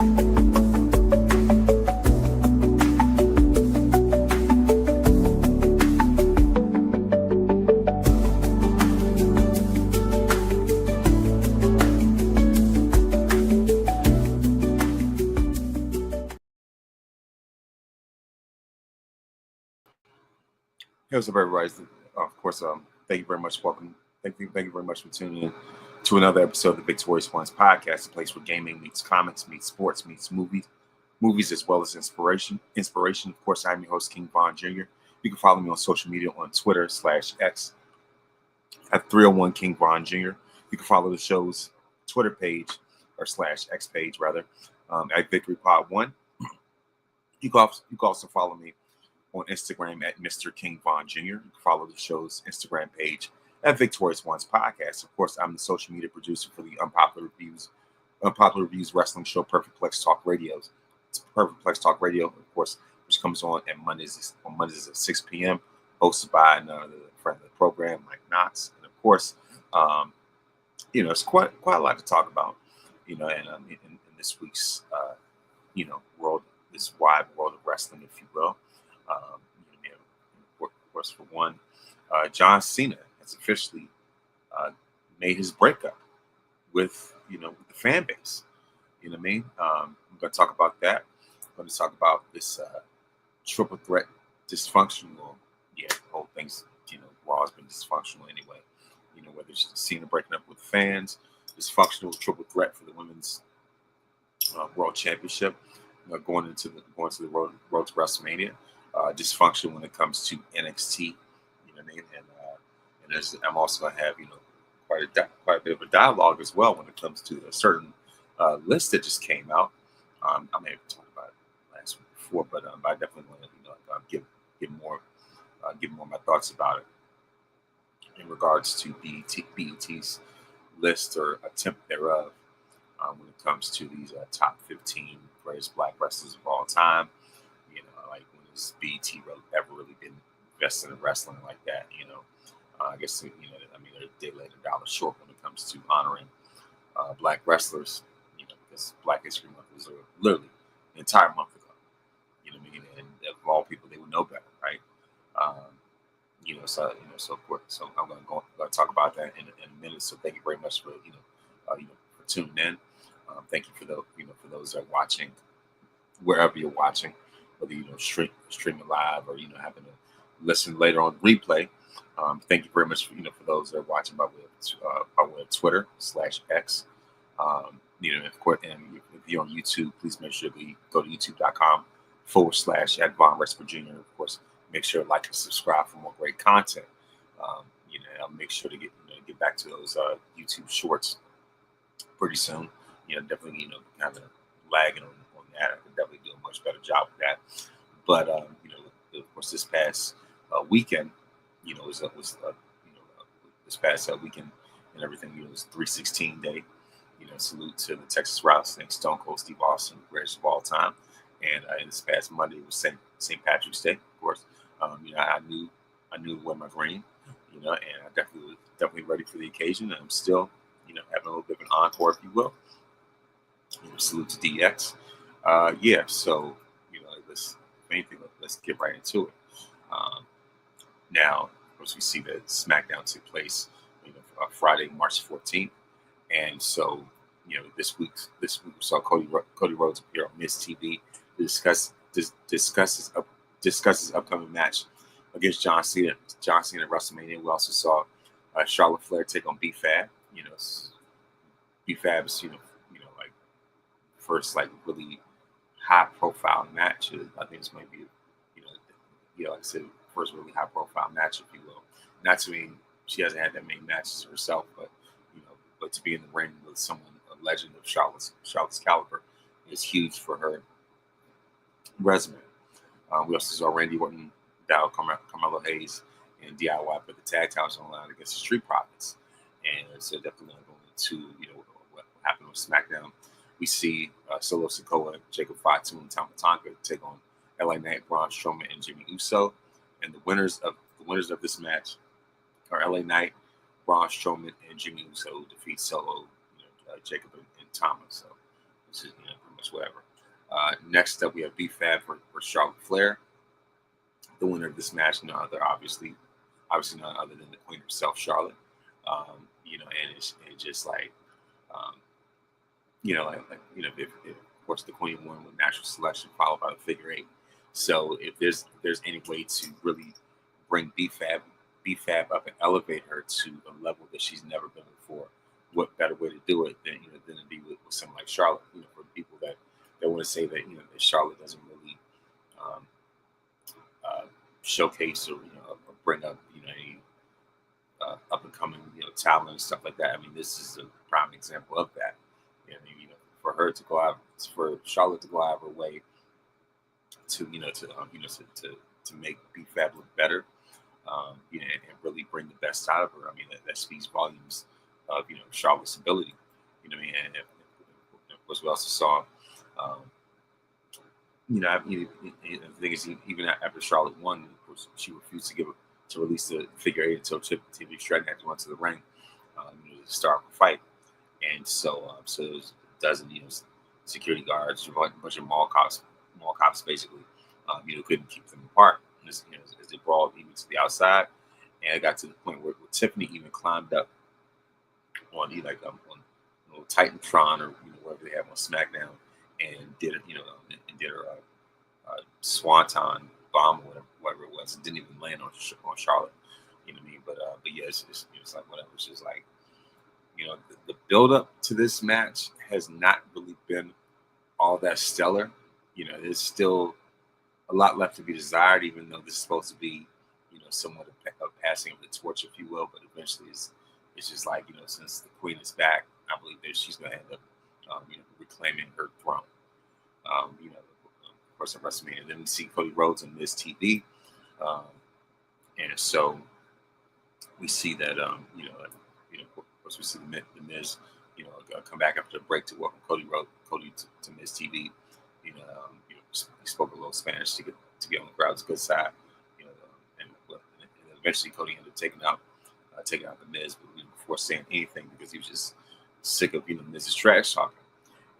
Hey, what's up, everybody? Of course, thank you very much. Welcome. Thank you very much for tuning in to another episode of the Victorious Ones podcast, a place where gaming meets comics, meets sports, meets movies as well as inspiration. Of course, I'm your host, King Von Jr. You can follow me on social media on Twitter /X at 301 King Von Jr. You can follow the show's Twitter page or /X page rather at Victory Pod 1. You can also follow me on Instagram at Mr. King Von Jr. You can follow the show's Instagram page at Victorious Ones Podcast. Of course, I'm the social media producer for the Unpopular Reviews wrestling show Perfect Plex Talk Radio. It's Perfect Plex Talk Radio, of course, which comes on Mondays at 6 p.m. hosted by another friend of the program, Mike Knox. And of course, it's quite a lot to talk about, and in this week's world, this wide world of wrestling, if you will. Of course, for one, John Cena has officially made his breakup with the fan base. You know what I mean? I'm going to talk about that. I'm going to talk about this triple threat dysfunctional. Yeah, the whole thing's Raw has been dysfunctional anyway. Whether it's Cena breaking up with fans, dysfunctional triple threat for the women's World Championship, going to the road to WrestleMania. Dysfunction when it comes to NXT, you know what I mean, and I'm also gonna have quite a bit of a dialogue as well when it comes to a certain list that just came out. I may have talked about it last week before, but I definitely want to give more of my thoughts about it in regards to BET's list or attempt thereof when it comes to these top 15 greatest black wrestlers of all time. Like when has BET ever really been invested in wrestling like that? I guess they're a day late, $1 short when it comes to honoring black wrestlers. Because Black History Month was literally an entire month ago. You know what I mean? And of all people, they would know better, right? So of course, so I'm going to talk about that in a minute. So thank you very much for for tuning in. Thank you for those that are watching wherever you're watching, whether streaming live or having to listen later on replay. Thank you very much for those that are watching by way of Twitter /X. Of course, and if you're on YouTube, please make sure you go to youtube.com / Von Rex Virginia. Of course, make sure to like and subscribe for more great content. I'll make sure to get back to those YouTube shorts pretty soon. Definitely kind of lagging on that. I could definitely do a much better job with that. But of course, this past weekend, this past weekend and everything, it was 316 day. Salute to the Texas Rattlesnake, Stone Cold Steve Austin, greatest of all time. And this past Monday was St. Patrick's Day, of course. I knew to wear my green, and I definitely was ready for the occasion. And I'm still, having a little bit of an encore, if you will. Salute to DX. So let's get right into it. Now, of course, we see that SmackDown took place, Friday, March 14th, and so this week we saw Cody Rhodes appear on Miz TV to discuss his upcoming match against John Cena at WrestleMania. We also saw Charlotte Flair take on B-Fab. B-Fab is like first really high profile match. I think this might be like I said, first really high profile match, if you will. Not to mean she hasn't had that many matches herself, but to be in the ring with someone, a legend of Charlotte's caliber, is huge for her resume. We also saw Randy Orton, Carmelo Hayes, and DIY put the tag titles on the line against the Street Profits. And so definitely going into what happened with SmackDown. We see Solo Sikoa, Jacob Fatu, and Tama Tonga take on LA Knight, Braun Strowman, and Jimmy Uso. And the winners of this match are LA Knight, Braun Strowman, and Jimmy Uso, who defeat Solo, Jacob and Tama. So this is much whatever. Next up, we have B-Fab for Charlotte Flair. The winner of this match, none other, obviously none other than the Queen herself, Charlotte. And it's just like, um, if of course the Queen won with natural selection, followed by the figure eight. So if there's any way to really bring B-Fab up and elevate her to a level that she's never been before, what better way to do it than to be with someone like Charlotte? For people that want to say that that Charlotte doesn't really um, showcase or or bring up any up and coming talent and stuff like that. I mean, this is a prime example of that. For her to go out, for Charlotte to go out of her way to to make B-Fab look better, and really bring the best out of her. I mean, that speaks volumes of Charlotte's ability. And of course we also saw, um, the thing is, even after Charlotte won, of course she refused to release the figure eight until Tiffany Stratton had to run to the ring, to start the fight. And so there's a dozen security guards, a bunch of mall cops basically, couldn't keep them apart as they brawled even to the outside. And it got to the point where Tiffany even climbed up on on little Titantron or whatever they have on SmackDown, and did her Swanton bomb or whatever it was. It didn't even land on Charlotte. You know what I mean? But yeah, it's like whatever. It's just like the build up to this match has not really been all that stellar. There's still a lot left to be desired, even though this is supposed to be somewhat a passing of the torch, if you will. But eventually, it's just like since the Queen is back, I believe that she's going to end up reclaiming her throne. Of course, at WrestleMania. Then we see Cody Rhodes on Miz TV, and so we see that of course we see the Miz come back after the break to welcome Cody to Miz TV. He spoke a little Spanish to get on the crowd's good side. And eventually Cody ended up taking out the Miz, but before saying anything, because he was just sick of Miz's trash talking.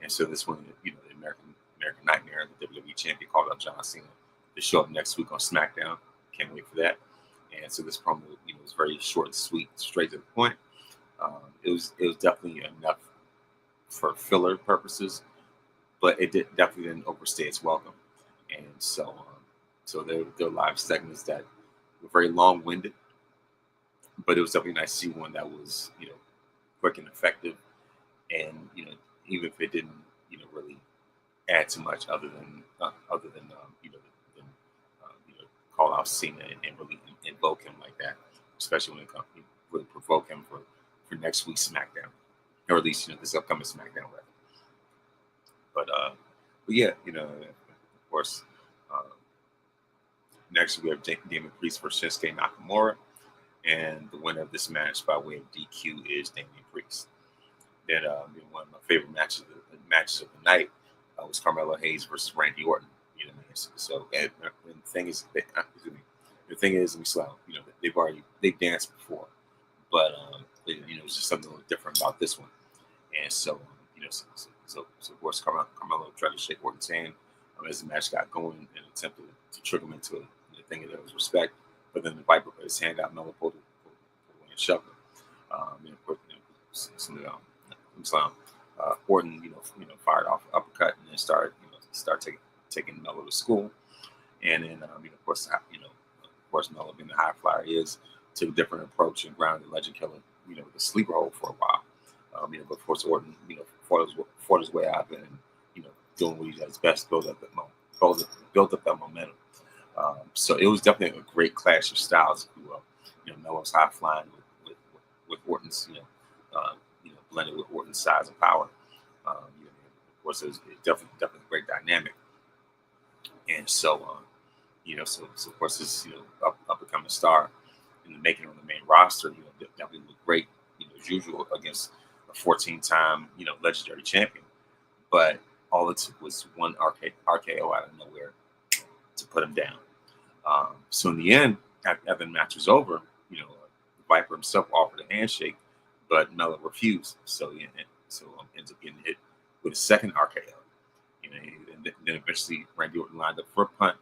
And so this one, the American Nightmare, the WWE champion, called up John Cena to show up next week on SmackDown. Can't wait for that. And so this promo, was very short and sweet, straight to the point. It was definitely enough for filler purposes, but it definitely didn't overstay its welcome. And so there were live segments that were very long-winded, but it was definitely nice to see one that was quick and effective, and even if it didn't really add too much other than call out Cena and really invoke him like that, especially when it comes really provoke him for next week's SmackDown, or at least this upcoming SmackDown. But yeah, of course, next we have Damian Priest versus Shinsuke Nakamura, and the winner of this match by way of DQ is Damian Priest. Then one of my favorite matches of the night was Carmelo Hayes versus Randy Orton. So and the thing is, let me slow. They've danced before, but it's just something a little different about this one. And so of course Carmelo tried to shake Orton's hand as the match got going and attempted to trick him into a thing that was respect. But then the Viper put his hand out, Melo pulled away and shoved him. And of course, Orton, fired off an uppercut and then started taking Melo to school. And then, of course, Melo being the high flyer is, took a different approach and grounded the Legend Killer, with a sleeper hold for a while. But of course, Orton, fought his way out and, doing what he does best, build up that momentum. So it was definitely a great clash of styles, if you will. Melo's high flying with Orton's, blended with Orton's size and power. Of course, it was definitely a great dynamic. And so, so of course, this up and coming star in the making on the main roster, definitely looked great, as usual against a 14-time, legendary champion. But all it took was one RKO out of nowhere to put him down. So in the end, after the match was over, Viper himself offered a handshake, but Melo refused. So ends up getting hit with a second RKO. And then eventually Randy Orton lined up for a punt,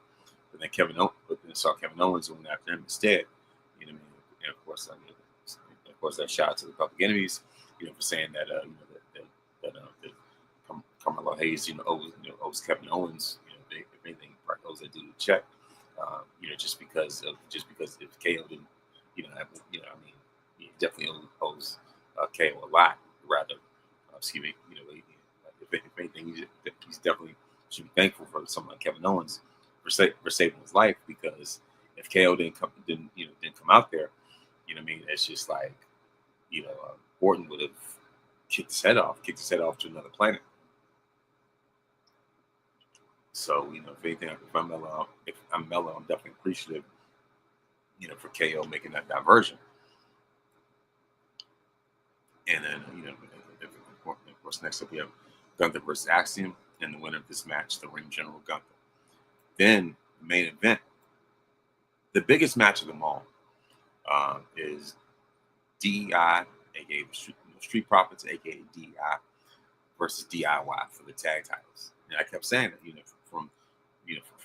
but then but then saw Kevin Owens going after him instead. You know what I mean? And of course, that shout out to the Public Enemies, for saying that that Carmelo Hayes, owes Kevin Owens, if anything, probably owes that dude a check. Just because if KO didn't, he definitely owes KO a lot. Rather, excuse me, if anything, he's definitely should be thankful for someone like Kevin Owens for saving his life, because if KO didn't come out there, it's just like, Orton would have kicked his head off to another planet. So, if anything, if I'm Mello, I'm definitely appreciative, for KO making that diversion. And then, of course, next up we have Gunther versus Axiom, and the winner of this match, the ring general Gunther. Then the main event, the biggest match of them all, is DEI, aka Street Profits, aka DEI, versus DIY for the tag titles. And I kept saying it, from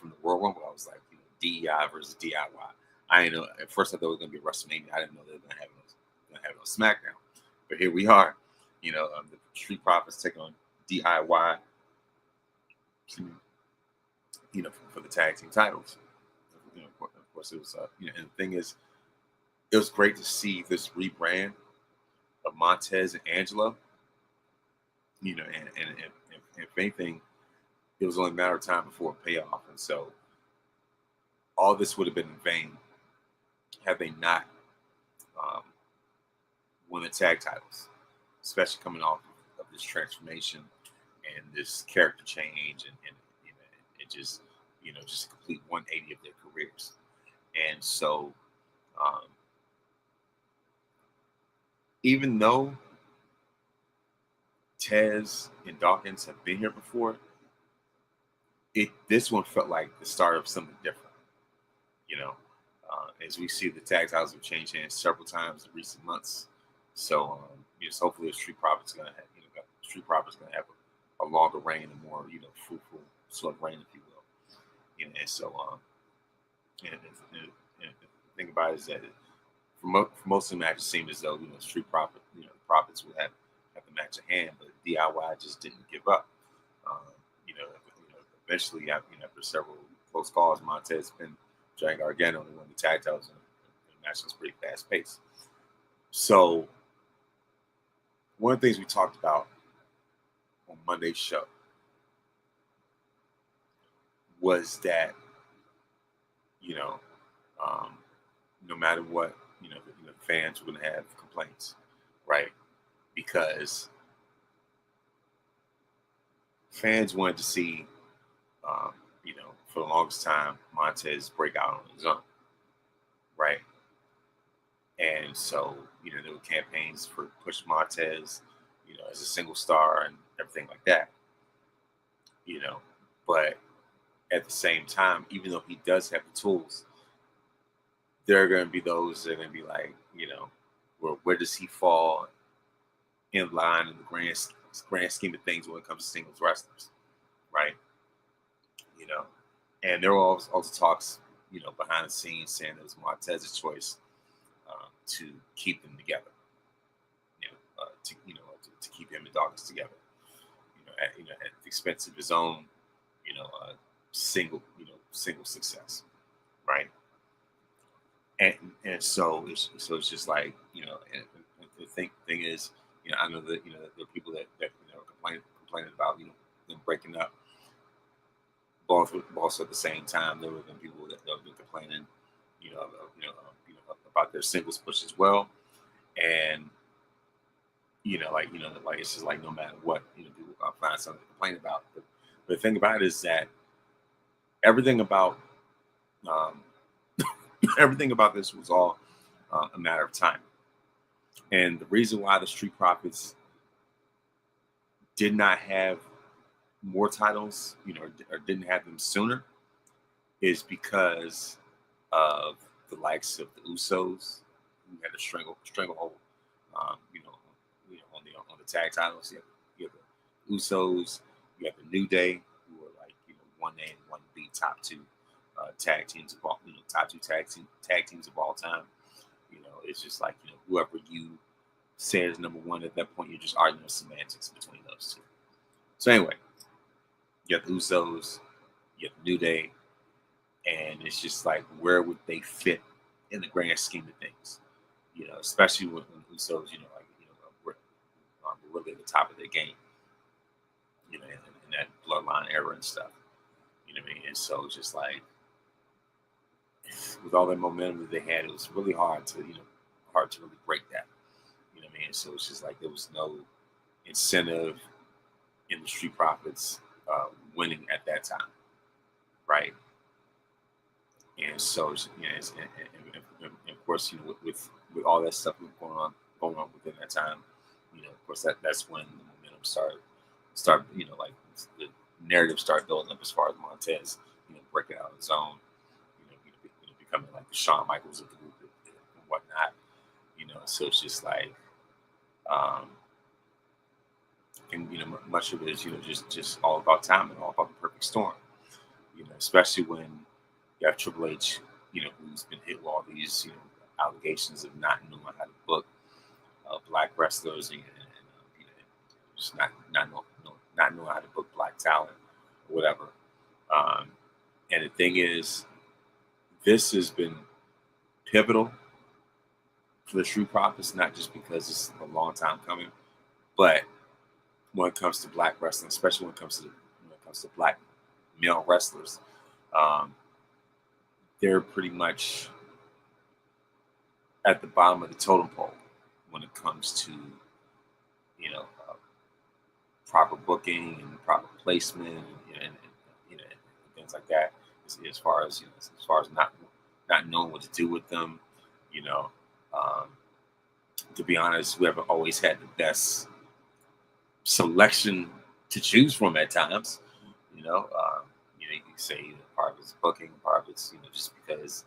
the Royal Rumble, I was like, DEI versus DIY. I didn't know at first. I thought it was gonna be WrestleMania. I didn't know they were gonna have no SmackDown. But here we are. The Street Profits take on DIY. For the tag team titles. Of course, it was. And the thing is, it was great to see this rebrand of Montez and Angelo. And if anything, it was only a matter of time before it paid off. And so, all this would have been in vain had they not won the tag titles, especially coming off of this transformation and this character change, and it just just a complete 180 of their careers. And so, even though Tez and Dawkins have been here before, this one felt like the start of something different. As we see, the tag titles have changed hands several times in recent months. So, hopefully, the Street Profits going to have a longer reign, a more fruitful sort of reign, if you will. And so, and the thing about it is that for most of the matches, it seemed as though Street Profits would have the match at hand, but DIY just didn't give up. Eventually, after several close calls, Montez and Johnny Gargano won the tag titles, and the match was pretty fast paced. So, one of the things we talked about on Monday's show was that no matter what, the fans were going to have complaints, right? Because fans wanted to see, for the longest time, Montez break out on his own, right? And so, there were campaigns for push Montez, as a single star and everything like that, But at the same time, even though he does have the tools, there are going to be those that are going to be like, where does he fall in line in the grand scheme of things when it comes to singles wrestlers, right? And there were also talks, behind the scenes saying it was Montez's choice to keep them together, to keep him and Dawkins together, at the expense of his own, single success, right? And so it's just like, and the thing is, I know that there are people that are complaining about them breaking up. Both at the same time, there have been people that have been complaining, about their singles push as well, and like it's just like no matter what, people find something to complain about. But the thing about it is that everything about this was all a matter of time, and the reason why the Street Profits did not have more titles, or didn't have them sooner, is because of the likes of the Usos, who had a stranglehold, on the tag titles. You have the Usos, you have the New Day, one A and one B, top two tag teams of all, top two tag teams of all time. It's just like whoever you say is number one at that point, you're just arguing semantics between those two. So anyway, you have the Usos, you have the New Day, and it's just like where would they fit in the grand scheme of things? Especially when Usos, we're really at the top of their game, in that bloodline era and stuff. You know what I mean? And so it's just like with all that momentum that they had, it was really hard to really break that. You know what I mean? So it's just like there was no incentive in the Street Profits winning at that time, right? And so and of course, with all that stuff going on within that time, of course that's when the momentum started, like the narrative started building up as far as Montez, breaking out of his own, becoming like the Shawn Michaels of the group and whatnot, So it's just like, and much of it is just all about timing, all about the perfect storm, especially when you have Triple H, who's been hit with all these allegations of not knowing how to book black wrestlers and just not knowing how to book black talent or whatever. And the thing is, this has been pivotal for the Street Profits, not just because it's a long time coming, but when it comes to black wrestling, especially when it comes to black male wrestlers, they're pretty much at the bottom of the totem pole when it comes to proper booking and proper placement and things like that. As far as not knowing what to do with them, to be honest, we haven't always had the best selection to choose from at times. You can say part of it's booking, part of it's just because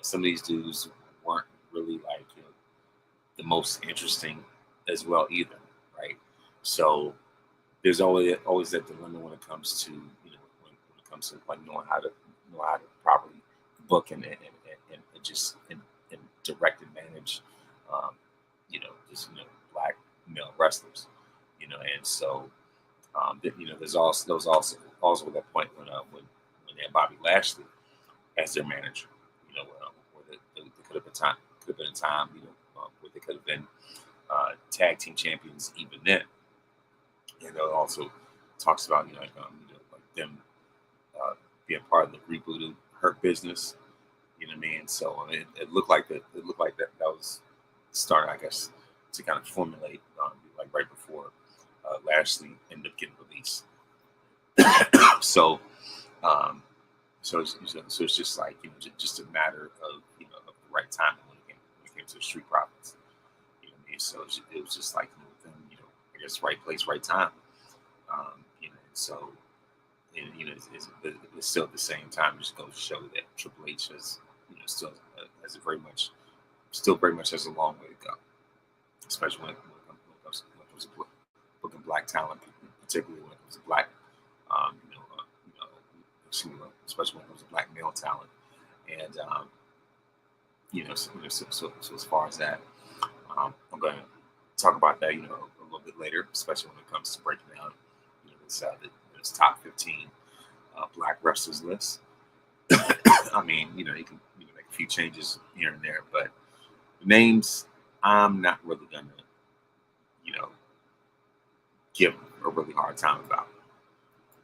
some of these dudes weren't really like the most interesting as well either, right? So there's always that dilemma when it comes to when it comes to like knowing how to properly book and just and direct and manage black male wrestlers, and so there's also that point when they had Bobby Lashley as their manager, where they could have been a time where they could have been tag team champions even then. And it also talks about like them being part of the rebooted Hurt Business. You know what I mean? So it looked like that was starting, I guess, to kind of formulate like right before Lashley ended up getting released. So it's just like just a matter of of the right time when it came to the Street Profits. You know what I mean? So it was just like them, I guess right place, right time. So it's still at the same time just goes to show that Triple H has still very much has a long way to go, especially when it comes to booking black talent, particularly when it comes to black, especially when it comes to black male talent, and so as far as that, I'm going to talk about that a little bit later, especially when it comes to breaking down this top 15 black wrestlers list. I mean, you can make a few changes here and there, but the names I'm not really gonna, give a really hard time about.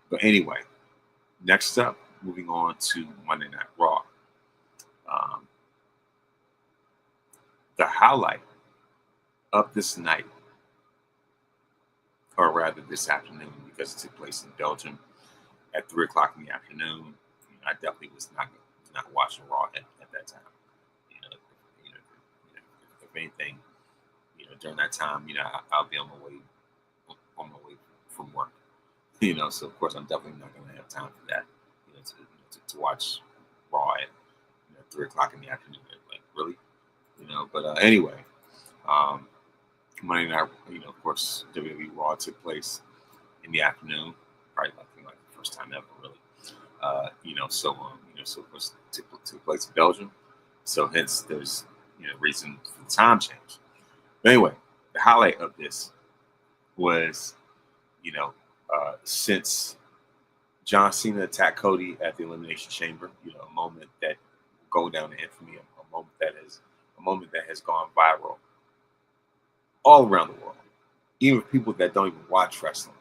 But anyway, next up, moving on to Monday Night Raw. The highlight of this night, or rather this afternoon, because it took place in Belgium at 3:00 in the afternoon. I definitely was not watching Raw at that time. If anything, during that time, I'll be on my way from work. So of course I'm definitely not going to have time for that. To watch Raw at 3:00 in the afternoon. Like really, But anyway, Monday night, of course, WWE Raw took place in the afternoon, probably like first time ever, really. So of course took place in Belgium. So hence there's reason for the time change. But anyway, the highlight of this was you know since John Cena attacked Cody at the Elimination Chamber, a moment that will go down in infamy, a moment that has gone viral all around the world. Even people that don't even watch wrestling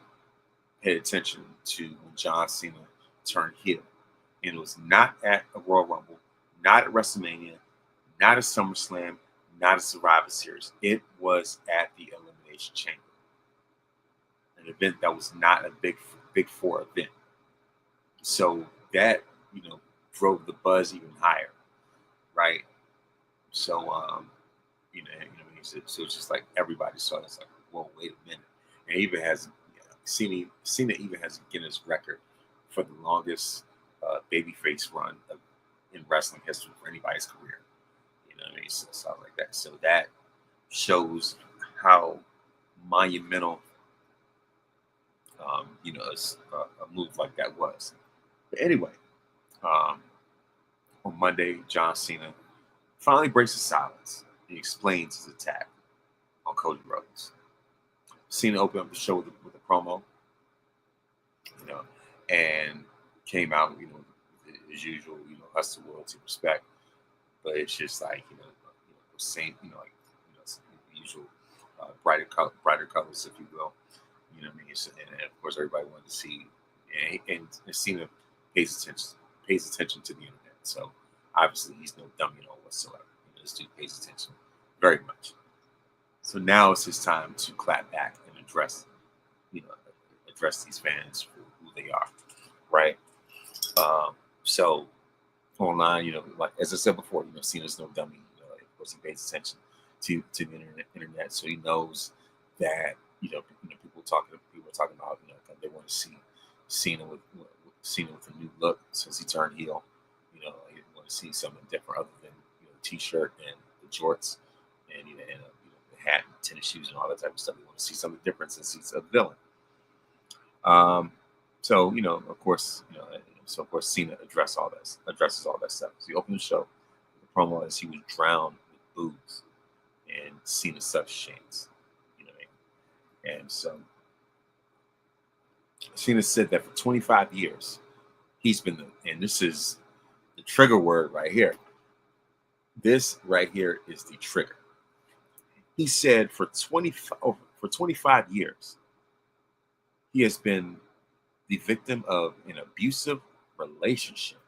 paid attention to when John Cena turned heel. And it was not at a Royal Rumble, not at WrestleMania, not at SummerSlam, not a Survivor Series. It was at the Elimination Chamber, an event that was not a big four event. So that drove the buzz even higher, right? So so it's just like everybody saw it. It's like, whoa, wait a minute. And it even has Cena even has a Guinness record for the longest babyface run in wrestling history for anybody's career. You know what I mean? So stuff like that. So that shows how monumental, a move like that was. But anyway, on Monday, John Cena finally breaks the silence. He explains his attack on Cody Rhodes. Cena opened up the show with a promo, and came out, as usual, hustle, loyalty, respect. But it's just like, same, the usual brighter colors, if you will. You know what I mean? And of course, everybody wanted to see, and Cena pays attention to the internet. So obviously, he's no dummy at all whatsoever. This dude pays attention very much. So now it's his time to clap back and address these fans for who they are, right? So online, like as I said before, Cena's no dummy. Of course, he pays attention to the internet, so he knows that people are talking about they want to see Cena with a new look since he turned heel. They want to see something different other than the t-shirt and the jorts and the hat and tennis shoes and all that type of stuff. They want to see something different since he's a villain. So of course, Cena addresses all that stuff. So he opened the show with a promo as he was drowned with booze and Cena such chance. And so Cena said that for 25 years, he's been and this is the trigger word right here. This right here is the trigger. He said for 25 years, he has been the victim of an abusive relationship.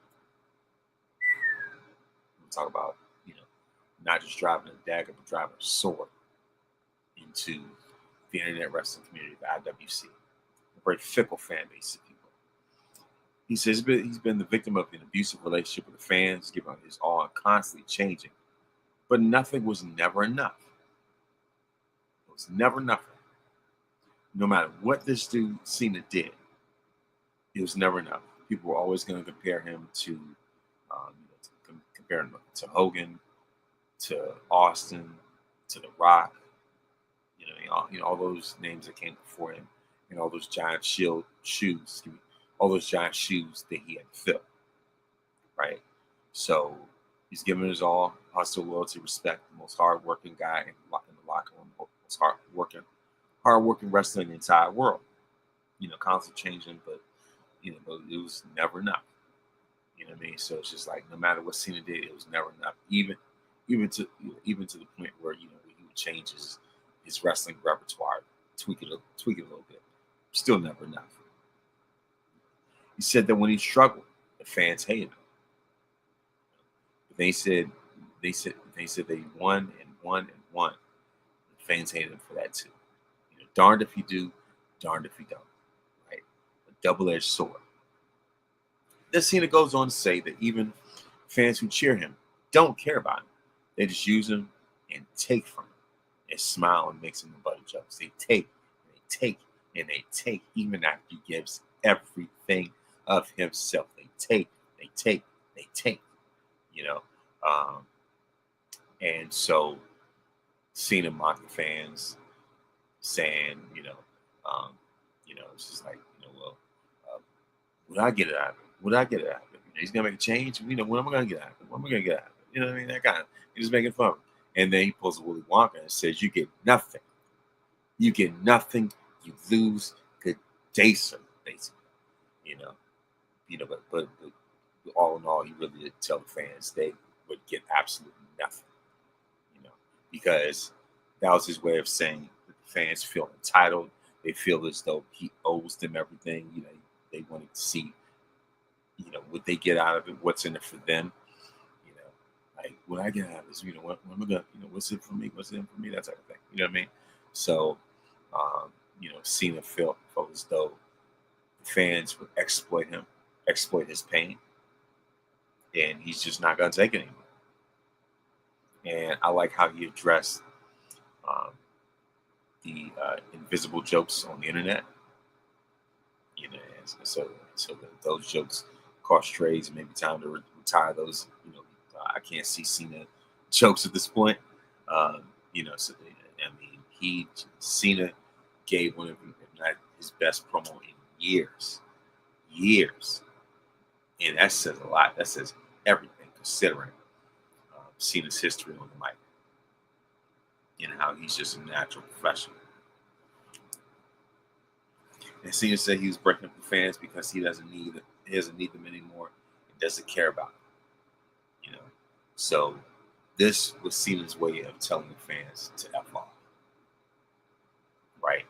We talk about, not just driving a dagger, but driving a sword into the internet wrestling community, the IWC, a very fickle fan base, if you will. He says he's been the victim of an abusive relationship with the fans, giving his all and constantly changing. But nothing was never enough. It was never nothing. No matter what this dude Cena did, it was never enough. People were always going to compare him to Hogan, to Austin, to The Rock. All those names that came before him, and all those giant shoes that he had to fill. Right. So he's given his all, hustle, loyalty, respect, the most hardworking guy in the locker room, most hardworking wrestler in the entire world. Constantly changing, but but it was never enough. You know what I mean? So it's just like no matter what Cena did, it was never enough. Even to the point where he would change his wrestling repertoire, tweak it a little bit. Still never enough. He said that when he struggled, the fans hated him. They said they won and won and won. The fans hated him for that too. Darned if you do, darned if you don't. Right? A double-edged sword. Then Cena goes on to say that even fans who cheer him don't care about him. They just use him and take from him. And smile and makes him the butt of jokes. They take, and they take, and they take, even after he gives everything of himself. They take, they take, they take. And so Cena mocked the fans, saying, it's just like, Would I get it out of it? Would I get it out of it? He's gonna make a change. What am I gonna get out of it? What am I gonna get out of it? You know what I mean? That guy, he's just making fun of him. And then he pulls a Willy Wonka and says, "You get nothing. You get nothing. You lose. Good day, sir." Basically, you know, but all in all, he really did tell the fans they would get absolutely nothing. You know, because that was his way of saying that the fans feel entitled. They feel as though he owes them everything. They wanted to see, what they get out of it, what's in it for them. You know, like what I get out of this, what am I gonna, what's it for me? What's in it for me? That type of thing. You know what I mean? So, Cena felt as though the fans would exploit him, exploit his pain, and he's just not gonna take it anymore. And I like how he addressed um, the invisible jokes on the internet. And so that those jokes cause trades. Maybe time to retire those. I can't see Cena jokes at this point. So I mean, Cena gave one of his best promo in years, and that says a lot. That says everything, considering Cena's history on the mic and how he's just a natural professional. And Cena said he was breaking up the fans because he doesn't need them anymore. He doesn't care about them. So this was Cena's way of telling the fans to F off. Right?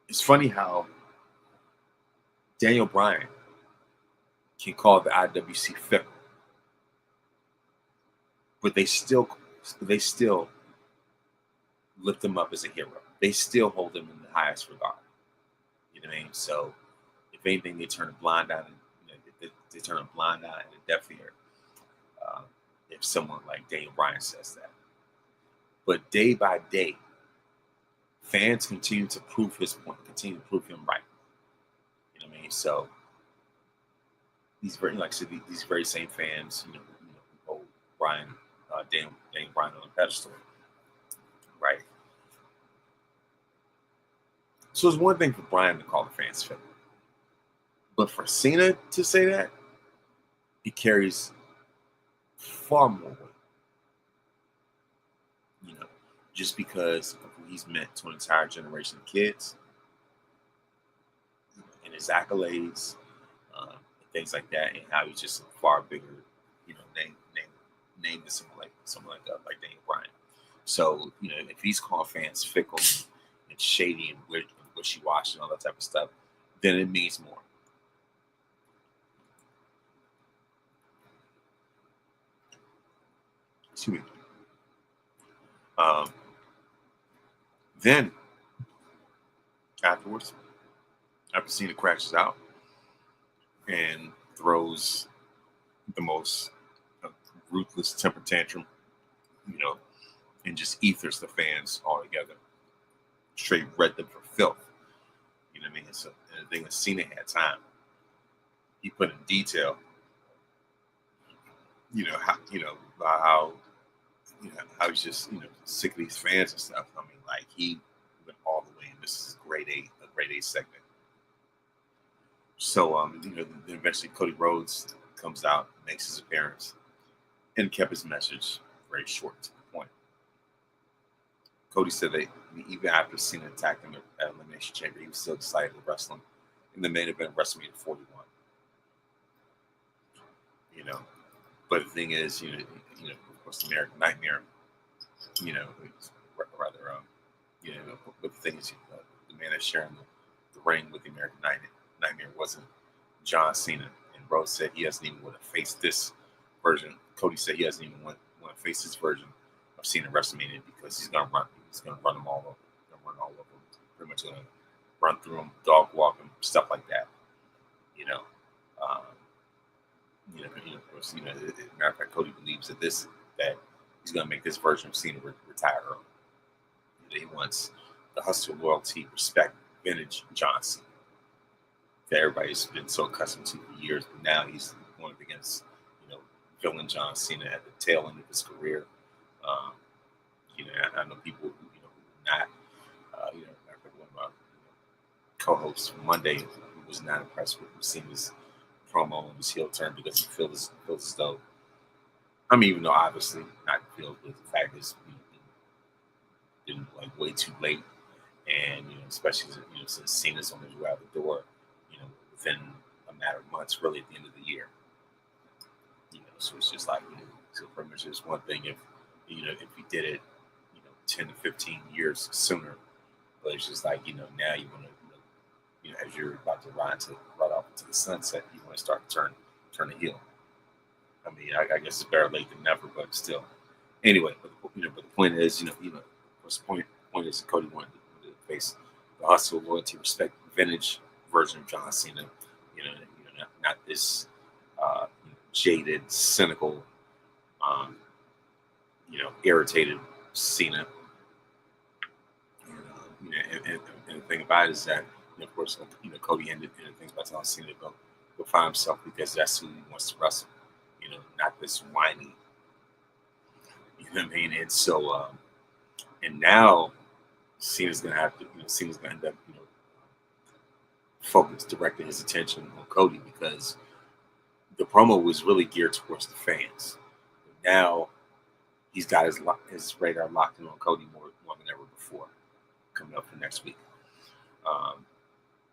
It's funny how Daniel Bryan can call the IWC fickle, but they still lift him up as a hero. They still hold him in the highest regard. You know what I mean? So if anything, they turn a blind eye, they turn a blind eye and a deaf ear if someone like Daniel Bryan says that. But day by day, fans continue to prove his point, continue to prove him right. You know what I mean? So these very, like I said, these very same fans, hold Daniel Bryan on a pedestal, right? So it's one thing for Bryan to call the fans fickle, but for Cena to say that, it carries far more weight. Just because of who he's meant to an entire generation of kids and his accolades, and things like that, and how he's just a far bigger, name than someone like Daniel Bryan. So, if he's calling fans fickle and shady and wishy-washy and all that type of stuff, then it means more. Excuse me. Then, afterwards, after Cena crashes out and throws the most ruthless temper tantrum, and just ethers the fans altogether, straight red them for filth. You know what I mean? So, and the thing is, Cena had time. He put in detail, how he's just, sick of these fans and stuff. I mean, like he went all the way, and this is a grade A segment. So, then eventually Cody Rhodes comes out, makes his appearance, and kept his message very short to the point. Cody said that even after Cena attacked him at Elimination Chamber, he was still excited to wrestle him in the main event, WrestleMania 41. But the thing is, of course, the American Nightmare, rather, but the thing is, the man that's sharing the ring with the American Nightmare wasn't John Cena. And Rhodes said he doesn't even want to face this version. Cody said he doesn't even want to face this version of Cena at WrestleMania because he's gonna run them all over. Pretty much gonna run through them, dog walk them, stuff like that. Of course, as a matter of fact, Cody believes that he's gonna make this version of Cena retire early. He wants the hustle, loyalty, respect, vintage John Cena that everybody's been so accustomed to for years, but now he's going up against, villain John Cena at the tail end of his career. I know people who, not, one of my co-host from Monday who was not impressed with Cena's promo and his heel turn because he feels as though, I mean, even though obviously not feel, but the fact is we didn't like way too late, and especially since Cena's on his way out the door, within a matter of months, really at the end of the year, so it's just like so pretty much just one thing if if he did it 10 to 15 years sooner, but it's just like now you want to as you're about to ride off into the sunset, you want to start to turn the heel. I mean, I guess it's better late than never, but still. Anyway, but the point is, what's the point is Cody wanted to face the hustle, loyalty, respect, vintage version of John Cena. Not this jaded, cynical, um, irritated Cena. And the thing about it is that, of course, Cody ended things by telling Cena to go find himself because that's who he wants to wrestle. Not this whiny. You know what I mean? And so, and now Cena's gonna have to, Cena's gonna end up, directing his attention on Cody because the promo was really geared towards the fans. But now he's got his radar locked in on Cody more than ever before. Coming up for next week.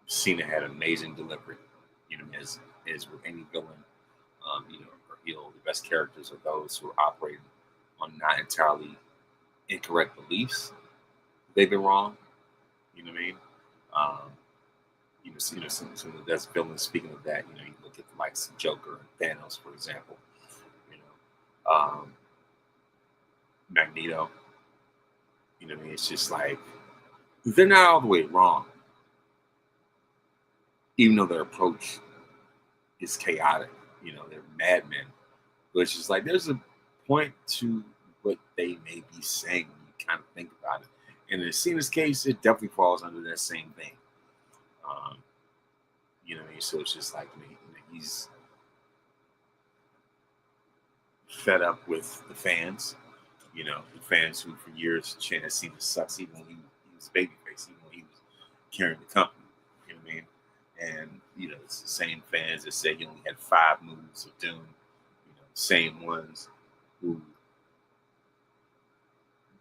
Cena had an amazing delivery. As with any villain, or heel, the best characters are those who are operating on not entirely incorrect beliefs. They've been wrong. You know what I mean? Some of the best villains. Speaking of that, you look at the likes of Joker and Thanos, for example. Magneto. You know what I mean? It's just like they're not all the way wrong, even though their approach is chaotic. They're madmen. But it's just like there's a point to what they may be saying when you kind of think about it. And in Cena's case, it definitely falls under that same thing. So it's just like he's fed up with the fans. The fans who for years chanted Cena sucks, even when he was babyface, even when he was carrying the company. You know what I mean? And it's the same fans that said he only had 5 moves of doom. Same ones who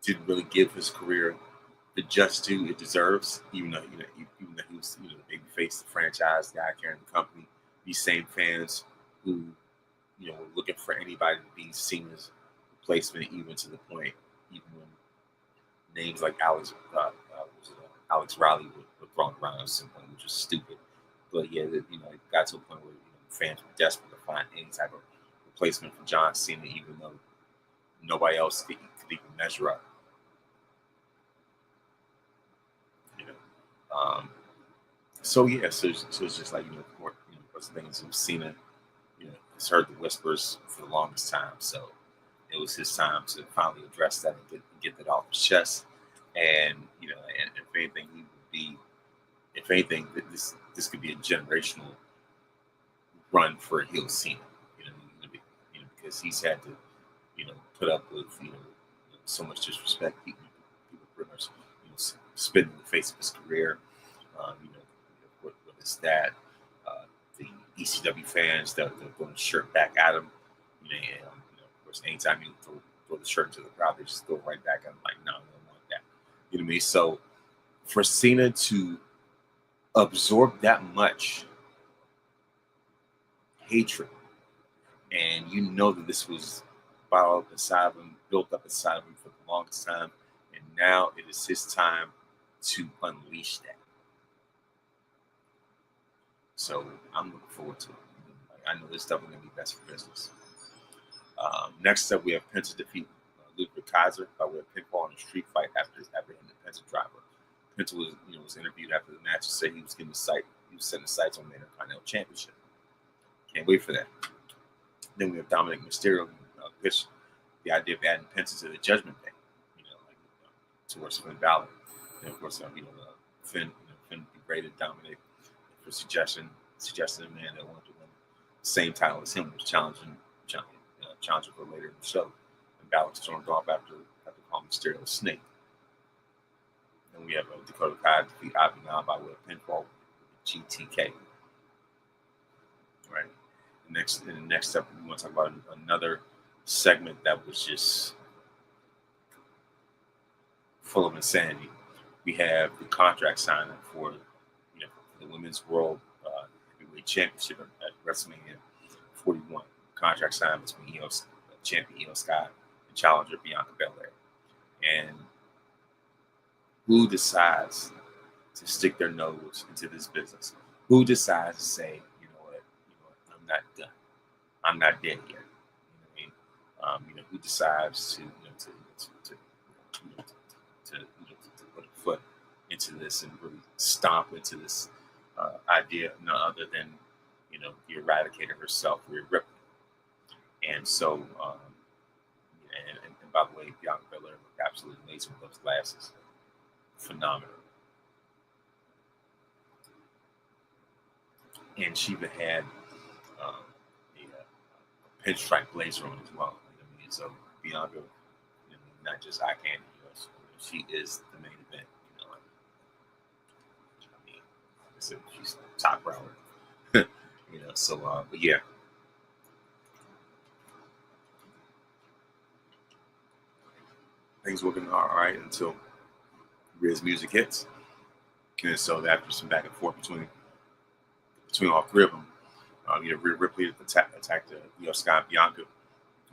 didn't really give his career the just due it deserves, even though he was the babyface, the franchise guy carrying the company. These same fans who were looking for anybody to be Cena's replacement, even to the point even when names like Alex Riley were thrown around at some point, which was stupid. But yeah, it got to a point where fans were desperate to find any type of replacement for John Cena, even though nobody else could even measure up. So it's just like more things of Cena. Has heard the whispers for the longest time, so it was his time to finally address that and get that off his chest. And and if anything, he would be. If anything, this could be a generational run for heel Cena. Because he's had to, put up with so much disrespect. People pretty much spitting in the face of his career. What is that? The ECW fans that are throwing the shirt back at him. And of course, anytime you throw the shirt to the crowd, they just throw it right back at him. Like, no, I don't want that. You know what I mean? So for Cena to absorb that much hatred, and that this was bottled up inside of him, built up inside of him for the longest time, and now it is his time to unleash that. So I'm looking forward to it. I know this definitely going to be best for business. Next up, we have Penta defeat Ludwig Kaiser by way of pinfall in a street fight after hitting the Penta driver. Penta was interviewed after the match and said he was setting the sights on the Intercontinental Championship. Can't wait for that. Then we have Dominic Mysterio pitch the idea of adding Penta to the Judgment Day, towards Finn Balor. And of course, Finn degraded Dominic for suggesting a man that wanted to win the same title as him was challenging for later in the show. And Balor stormed off after calling Mysterio a snake. Then we have Dakota Kai defeat Ivan by way of pinfall GTK. Right. In the next step, we want to talk about another segment that was just full of insanity. We have the contract signing for the Women's World Heavyweight Championship at WrestleMania 41. Contract signed between champion Io Sky and challenger Bianca Belair. And who decides to stick their nose into this business? Who decides to say, I'm not done. I'm not dead yet. You know what I mean? Who decides to put a foot into this and really stomp into this idea, none other than the Eradicator herself, Rhea Ripley. And so, and by the way, Bianca Belair looked absolutely amazing with those glasses, phenomenal. And she even had a pinstripe blazer on as well. So Bianca, not just eye candy, she is the main event. She's top rower. So but yeah. Things working all right until Rhea's music hits. And so after some back and forth between all three of them, Rhea Ripley attacked Io Sky and Bianca,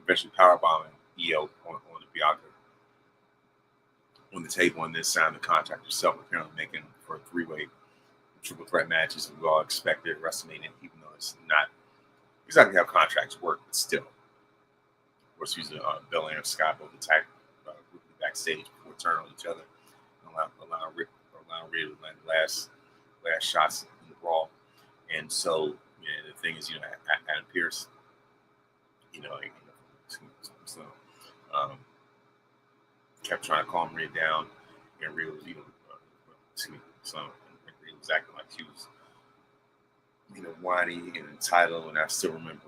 eventually powerbombing Io on the Bianca on the table, and then signed the contract herself, apparently making for a three-way triple threat matches we all expected at WrestleMania, even though it's not exactly how contracts work, but still. Of course, using Belair and Sky both attacked backstage before turning on each other, allowing Rhea to land the last shots in the brawl. And so, the thing is, Adam Pearce, kept trying to calm Rhea down, and Rhea was, Rhea was acting like she was, whiny and entitled. And I still remember,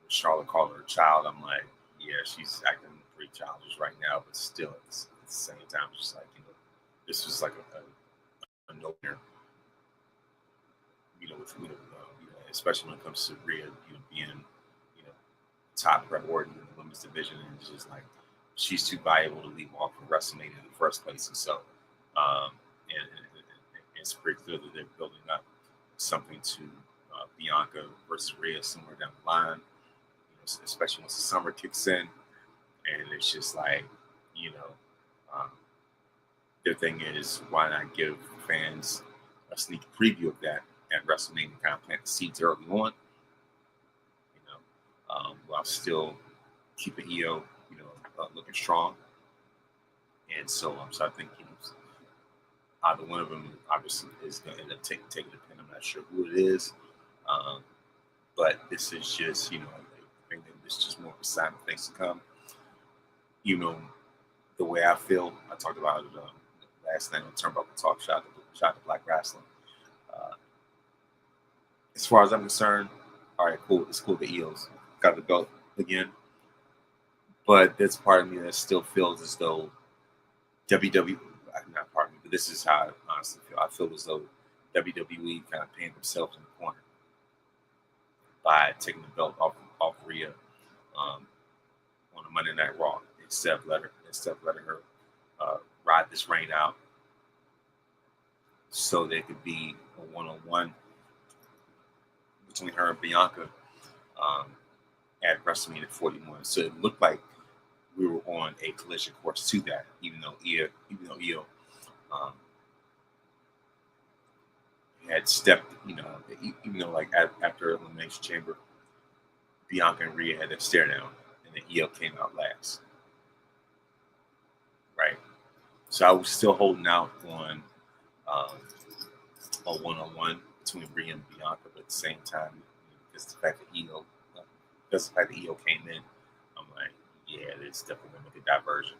Charlotte called her a child. I'm like, yeah, she's acting pretty childish right now, but still at the same time, just like, this was like a no-brainer. Especially when it comes to Rhea, being, top priority in the women's division, and it's just like she's too valuable to leave off for WrestleMania in the first place. And so, and it's pretty clear that they're building up something to Bianca versus Rhea somewhere down the line, especially once the summer kicks in, and it's just like, their thing is, why not give fans a sneak preview of that at WrestleMania, kind of plant the seeds early on, while still keeping Io, looking strong. And so, I think, either one of them obviously is going to end up taking the pin. I'm not sure who it is, but this is just, I think that this is just more of a sign of things to come. The way I feel, I talked about it last night on Turnbuckle Talk, shout to Black Wrestling. As far as I'm concerned, all right, cool. It's cool that Io's got the belt again. But there's part of me that still feels as though WWE, not part of me, but this is how I honestly feel. I feel as though WWE kind of painted themselves in the corner by taking the belt off Rhea on a Monday Night Raw instead of letting her ride this reign out, so there could be a one-on-one between her and Bianca at WrestleMania 41. So it looked like we were on a collision course to that, even though Io had stepped, even though like after Elimination Chamber, Bianca and Rhea had that stare down, and then Io came out last. Right? So I was still holding out on a one-on-one between Rhea and Bianca, but at the same time, because the fact that Io came in, I'm like, yeah, it's definitely going to make a diversion.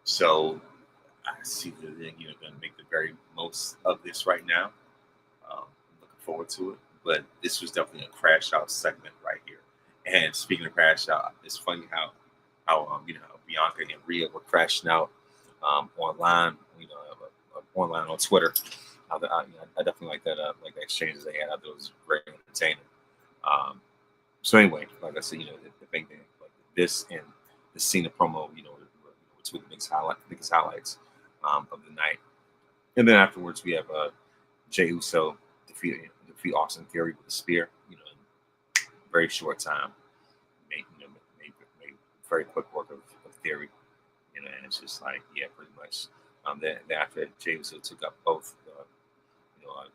So I see that they're going to make the very most of this right now. I'm looking forward to it. But this was definitely a crash out segment right here. And speaking of crash out, it's funny how Bianca and Rhea were crashing out online, online on Twitter. I definitely like the exchanges they had. I thought it was very entertaining. Um, so anyway, like I said, the thing that like this and the Cena promo, were two of the biggest highlights of the night. And then afterwards, we have Jey Uso defeat Austin Theory with a spear. In a very short time, made very quick work of Theory. And it's just like, yeah, pretty much. Then after that, Jey Uso took up both,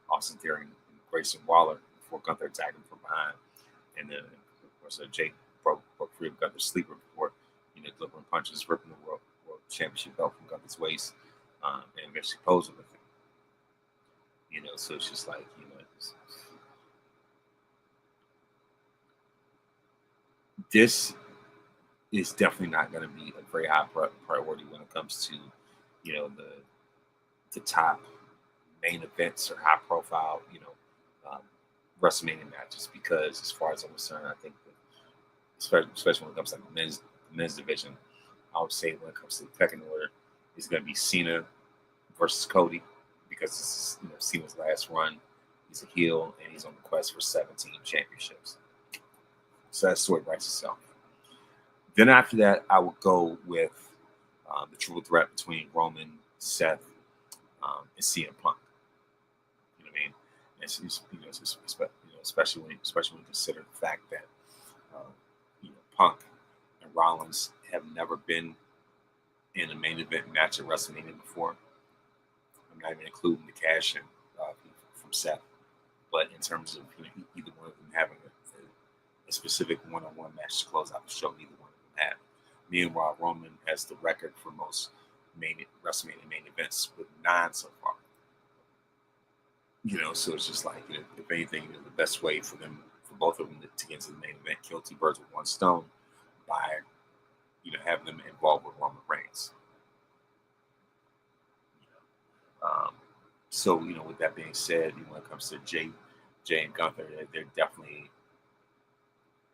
Austin Theory and Grayson Waller before Gunther attacked him from behind. And then, of course, Jake broke free of Gunther's sleeper before, delivering punches, ripping the world championship belt from Gunther's waist, and eventually posing with it. So it's just like, this is definitely not going to be a very high priority when it comes to, the top main events or high profile, WrestleMania matches, because as far as I'm concerned, I think that, especially when it comes to the men's division, I would say when it comes to the pecking order, it's going to be Cena versus Cody, because this is Cena's last run. He's a heel and he's on the quest for 17 championships. So that story writes itself. Then after that, I would go with the triple threat between Roman, Seth, and CM Punk. You know what I mean? Especially when you consider the fact that Punk and Rollins have never been in a main event match at WrestleMania before. I'm not even including the cash in from Seth, but in terms of either one of them having a specific one-on-one match to close out the show, neither one of them have. Meanwhile, Roman has the record for most WrestleMania main events with 9 so far. So it's just like, if anything, the best way for both of them to get into the main event, kill 2 birds with 1 stone, by having them involved with Roman Reigns. So with that being said, when it comes to Jey and Gunther, they're definitely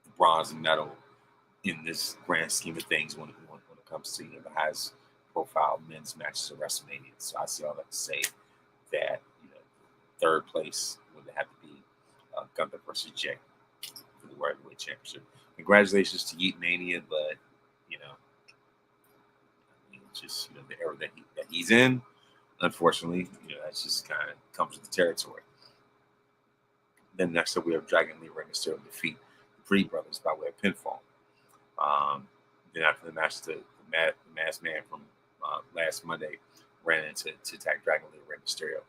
the bronze medal in this grand scheme of things when it comes to the highest profile men's matches at WrestleMania. So I see all that to say that third place would have to be Gunther versus Jey for the World Heavyweight Championship. Congratulations to Yeet Mania, but just the era that he's in, unfortunately, that just kind of comes with the territory. Then next up, we have Dragon Lee Rey Mysterio defeat the Creed brothers by way of pinfall. Then after the match, the Masked Man from last Monday ran in to attack Dragon Lee Rey Mysterio.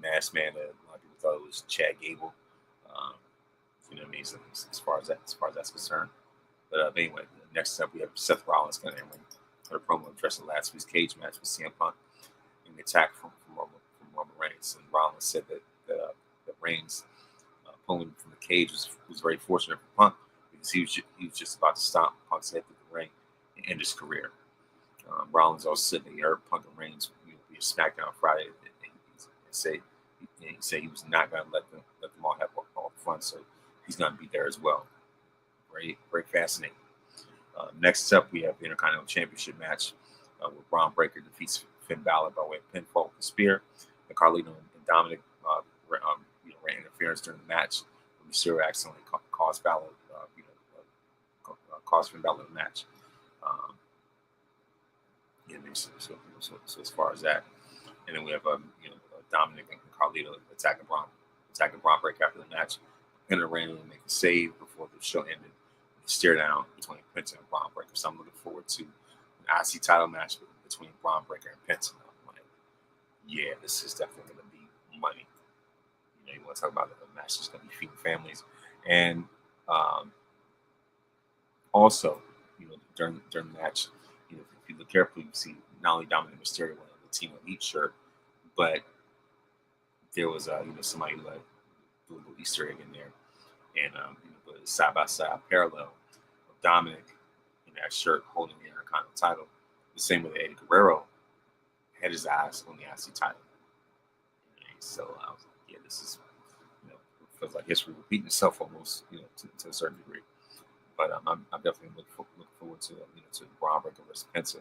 Masked Man, a lot of people thought it was Chad Gable. What I mean, as far as that's concerned. But anyway, next up we have Seth Rollins going to put a promo addressing last week's cage match with CM Punk and the attack from Roman Reigns. And Rollins said that Reigns pulling from the cage was very fortunate for Punk, because he was just about to stomp Punk's head through the ring and end his career. Rollins also said that he heard Punk and Reigns be a SmackDown Friday, and he said he was not going to let them all have all the fun, so he's going to be there as well. Very fascinating. Next up, we have the Intercontinental Championship match where Braun Breaker defeats Finn Balor by way of pinfall with a spear. And Carlito and Dominic ran interference during the match. Mysterio accidentally caused Balor, caused Finn Balor the match. So as far as that, and then we have Dominic and Carlito attacking Braun Breaker after the match. And ran and make a save before the show ended. The stare down between Penta and Braun Breaker. So I'm looking forward to an IC title match between Braun Breaker and Penta. I'm like, yeah, this is definitely going to be money. You want to talk about a match that's going to be feeding families, and also, during the match, if you look carefully, you see not only Dominic Mysterio wearing the Latino Heat shirt, but there was somebody who like a little Easter egg in there, and the side by side parallel of Dominic in that shirt holding the Intercontinental title, the same way that Eddie Guerrero had his eyes on the IC title. And so I was like, yeah, this is feels like history repeating itself almost, to a certain degree. But I'm definitely looking forward to to Braun Breaker versus Penta,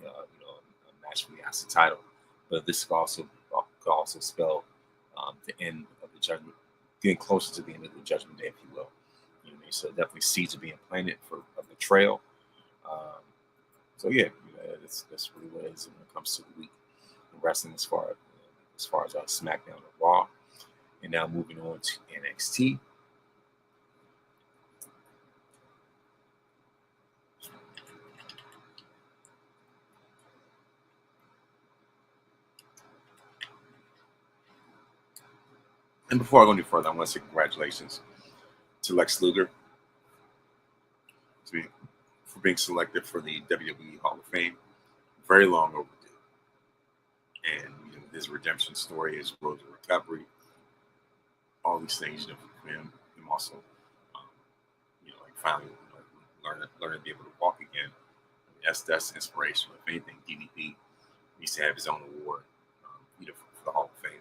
a match for the IC title. But this could also spell the end of the judgment, getting closer to the end of the judgment day, if you will. You know what I mean? So definitely seeds are being planted for a betrayal. Um, so yeah, that's really what it is when it comes to the week in wrestling as far as SmackDown and Raw. And now moving on to NXT. And before I go any further, I want to say congratulations to Lex Luger for being selected for the WWE Hall of Fame. Very long overdue. And his redemption story, his road to recovery, all these things, for him also, um, like finally learning to be able to walk again. I mean, that's inspirational. If anything, DDP needs to have his own award, for the Hall of Fame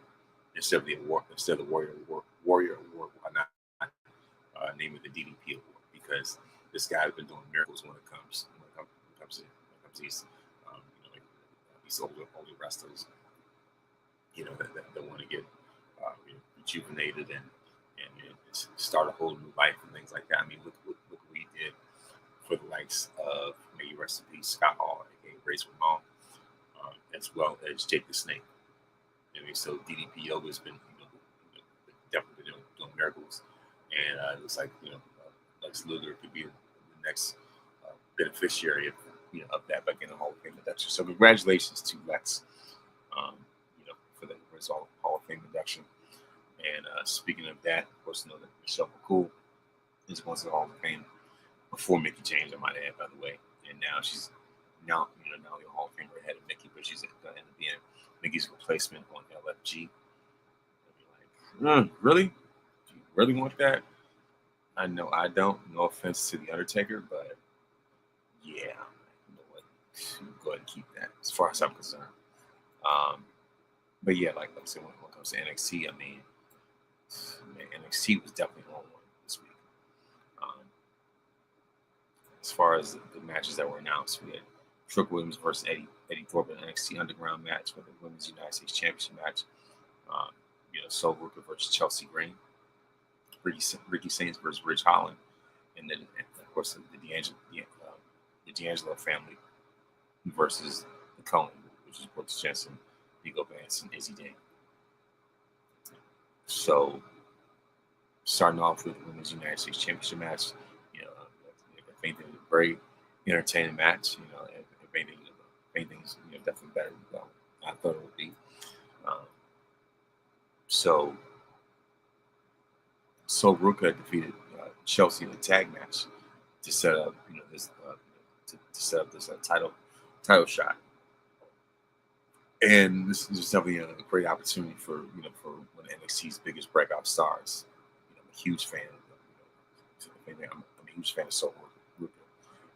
instead of the award, instead of the Warrior Award. Why not name it the DDP Award? Because this guy has been doing miracles when it comes to these like these older wrestlers, that want to get rejuvenated and start a whole new life and things like that. I mean, look what we did for the likes of, may you rest in peace, Scott Hall, aka Razor Ramon, as well as Jake the Snake. I mean, so DDP Yoga has been definitely been doing miracles, and it looks like Lex Luger could be the next beneficiary of that back in the Hall of Fame induction. So congratulations to Lex, for his Hall of Fame induction. And speaking of that, of course, that Michelle McCool is going to the Hall of Fame before Mickie James, I might add, by the way. And now she's now the Hall of Famer ahead of Mickie, but she's going to end up being Mickey's replacement on LFG. Like, really? Do you really want that? I know I don't. No offense to the Undertaker, but yeah, you know what? Go ahead and keep that, as far as I'm concerned. But yeah, like I said, when it comes to NXT, I mean, NXT was definitely on one this week. As far as the matches that were announced, we had Trick Williams versus Eddie Thorpe in an NXT Underground match for the Women's United States Championship match. Sol Ruka versus Chelsea Green, Ricky Saints versus Ridge Holland, and then of course the D'Angelo family versus the Cohen, which is Brooks Jensen, Vigo Vance, and Izzy Dane. So, starting off with the Women's United States Championship match, I think it was a very entertaining match. If anything's definitely better than I thought it would be. So Ruka defeated Chelsea in a tag match to set up, this to set up this title shot. And this is definitely a great opportunity for one of NXT's biggest breakout stars. I'm a huge fan of I'm a huge fan of Sol Ruka,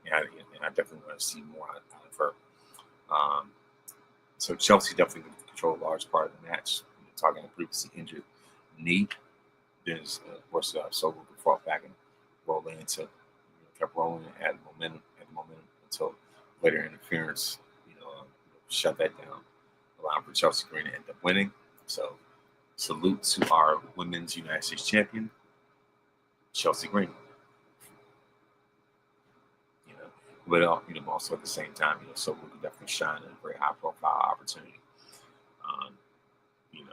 and I definitely want to see more out of her. So Chelsea definitely controlled a large part of the match, talking about previously injured knee. Then, of course, Sol Ruka fought back and rolled into, kept rolling and added momentum until later interference, shut that down, allowing for Chelsea Green to end up winning. So, salute to our Women's United States Champion, Chelsea Green. But also at the same time, Sol Ruka definitely shine in a very high-profile opportunity.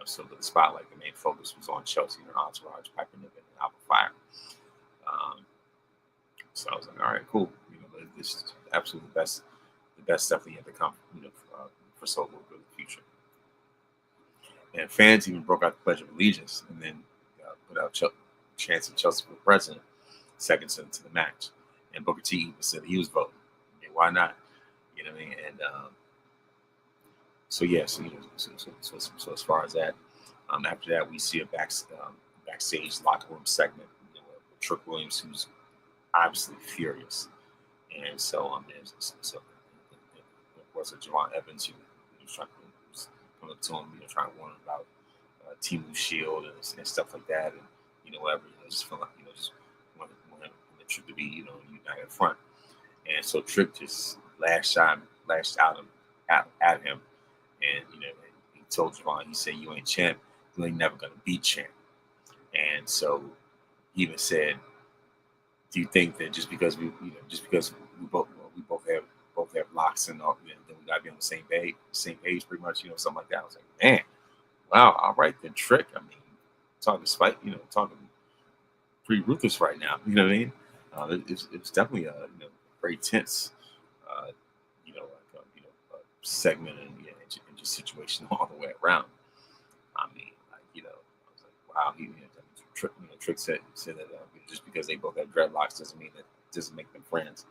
So the spotlight, the main focus was on Chelsea and her entourage, Piper Niven and Alpha Fire. So I was like, all right, cool. This is absolutely the best stuff that yet to come, for Sol Ruka in the future. And fans even broke out the Pledge of Allegiance and then put out chance of Chelsea for president seconds into the match. And Booker T even said he was voting. I mean, why not? You know what I mean? And so as far as that, after that we see a backstage locker room segment with Trick Williams, who's obviously furious, and so of course Javon Evans, who was coming up to him, trying to warn him about Timu Shield and stuff like that, and whatever, just feel like just want the Trick to be united front, and so Trick just lashed out at him. And he told Javon, he said, "You ain't champ really never going to beat Champ. And so he even said, "Do you think that just because just because we both have locks and all, then we got to be on the same page, pretty much, something like that." I was like, man, wow, all right, then Trick. I mean, talking spite, talking pretty ruthless right now. You know what I mean? It's definitely a very tense, uh, segment and just situation all the way around. I mean, like, I was like, wow, Trick said that just because they both have dreadlocks doesn't make them friends.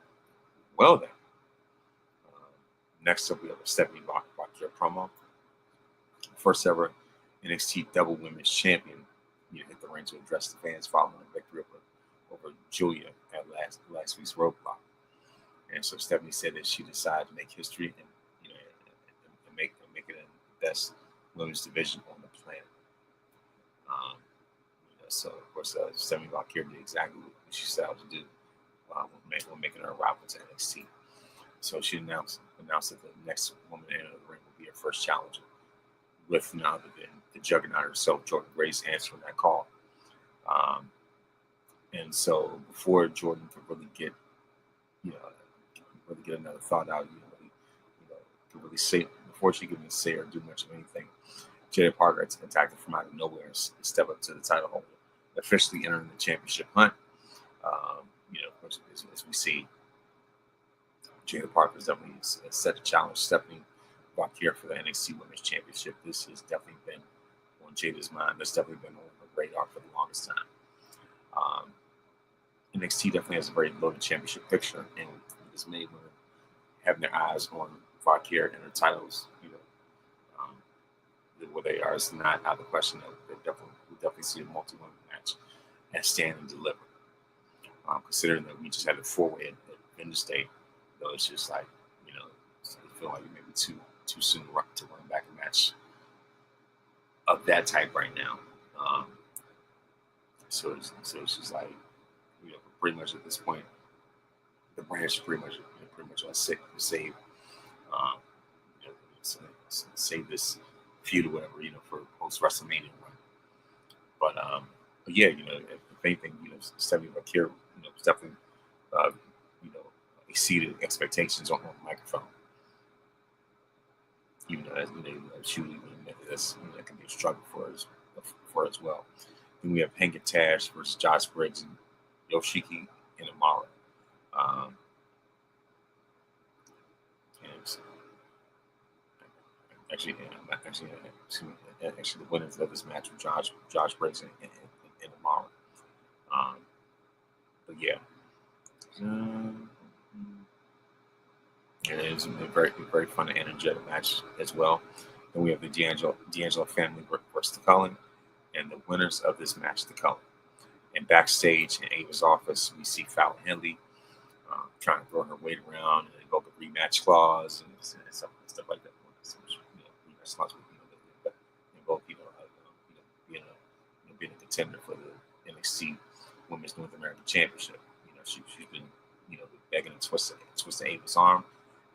Well then, um, next up we have a Stephanie Bakir promo, first ever NXT Double Women's Champion. Hit the ring to address the fans following a victory over Julia at last week's Roadblock. And so Stephanie said that she decided to make history and make it in the best women's division on the planet. Um, so of course, Stephanie Bakir did exactly what she set out to do when making her arrival to NXT. So she announced that the next woman to enter the ring will be her first challenger, with none other than the juggernaut herself, Jordan Grace, answering that call. And so before Jordan could really get another thought out, could really say before she could even say or do much of anything, Jada Parker attacked her from out of nowhere and stepped up to the title holder, officially entering the championship hunt. Of course, as we see, Jada Parker is definitely set to challenge Stephanie Bakir for the NXT Women's Championship. This has definitely been on Jada's mind. That's definitely been on her radar for the longest time. NXT definitely has a very loaded championship picture, and it's made women having their eyes on Bakir and her titles, where they are is not out of the question. We definitely see a multi-woman match and stand and deliver. Considering that we just had a 4-way at Wednesday, though, it's just like, I feel like maybe too soon to run back a match of that type right now. So it's just like, pretty much at this point, the brand should pretty much save, um, save this feud or whatever, for post WrestleMania run. But yeah, if anything, Stephanie Bakir, definitely, exceeded expectations on the microphone. Even though shooting this that can be a struggle for her as well. Then we have Hank and Tash versus Josh Briggs and Yoshiki and Amara. And actually, the winners of this match were Josh Briggs and Amara. But yeah. And it was a very fun and energetic match as well. Then we have the D'Angelo family versus the Cullen, and the winners of this match, the Cullen. And backstage in Ava's office, we see Fallon Henley trying to throw her weight around and invoke a rematch clause and stuff like that. Rematch clause, invoke being a contender for the NXT Women's North American Championship. She's been begging to twist Ava's arm.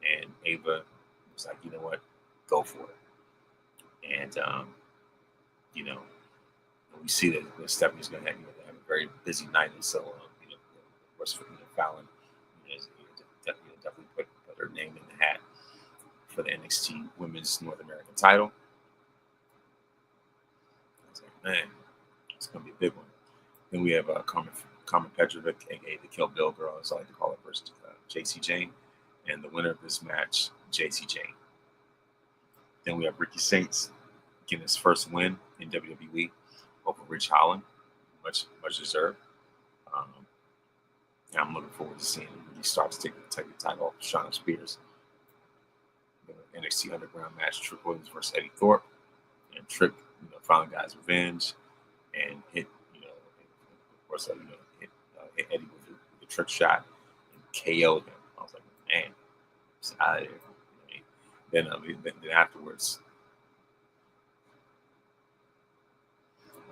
And Ava was like, you know what, go for it. And, we see that Stephanie's going to have a very busy night. And so, of course, Fallon definitely put her name in the hat for the NXT Women's North American title. I was like, man, it's going to be a big one. Then we have Carmen Petrovic, a.k.a. the Kill Bill girl, as I like to call her, versus JC Jane. And the winner of this match, JC Jane. Then we have Ricky Saints getting his first win in WWE over Rich Holland, much deserved. And I'm looking forward to seeing him when he starts to take the title off Shawn Spears. The NXT Underground match, Trick Williams versus Eddie Thorpe, and Trick, finally got his revenge and hit, of course, hit Eddie with the trick shot and KO'd him. I was like, man, it's out of here. Then afterwards,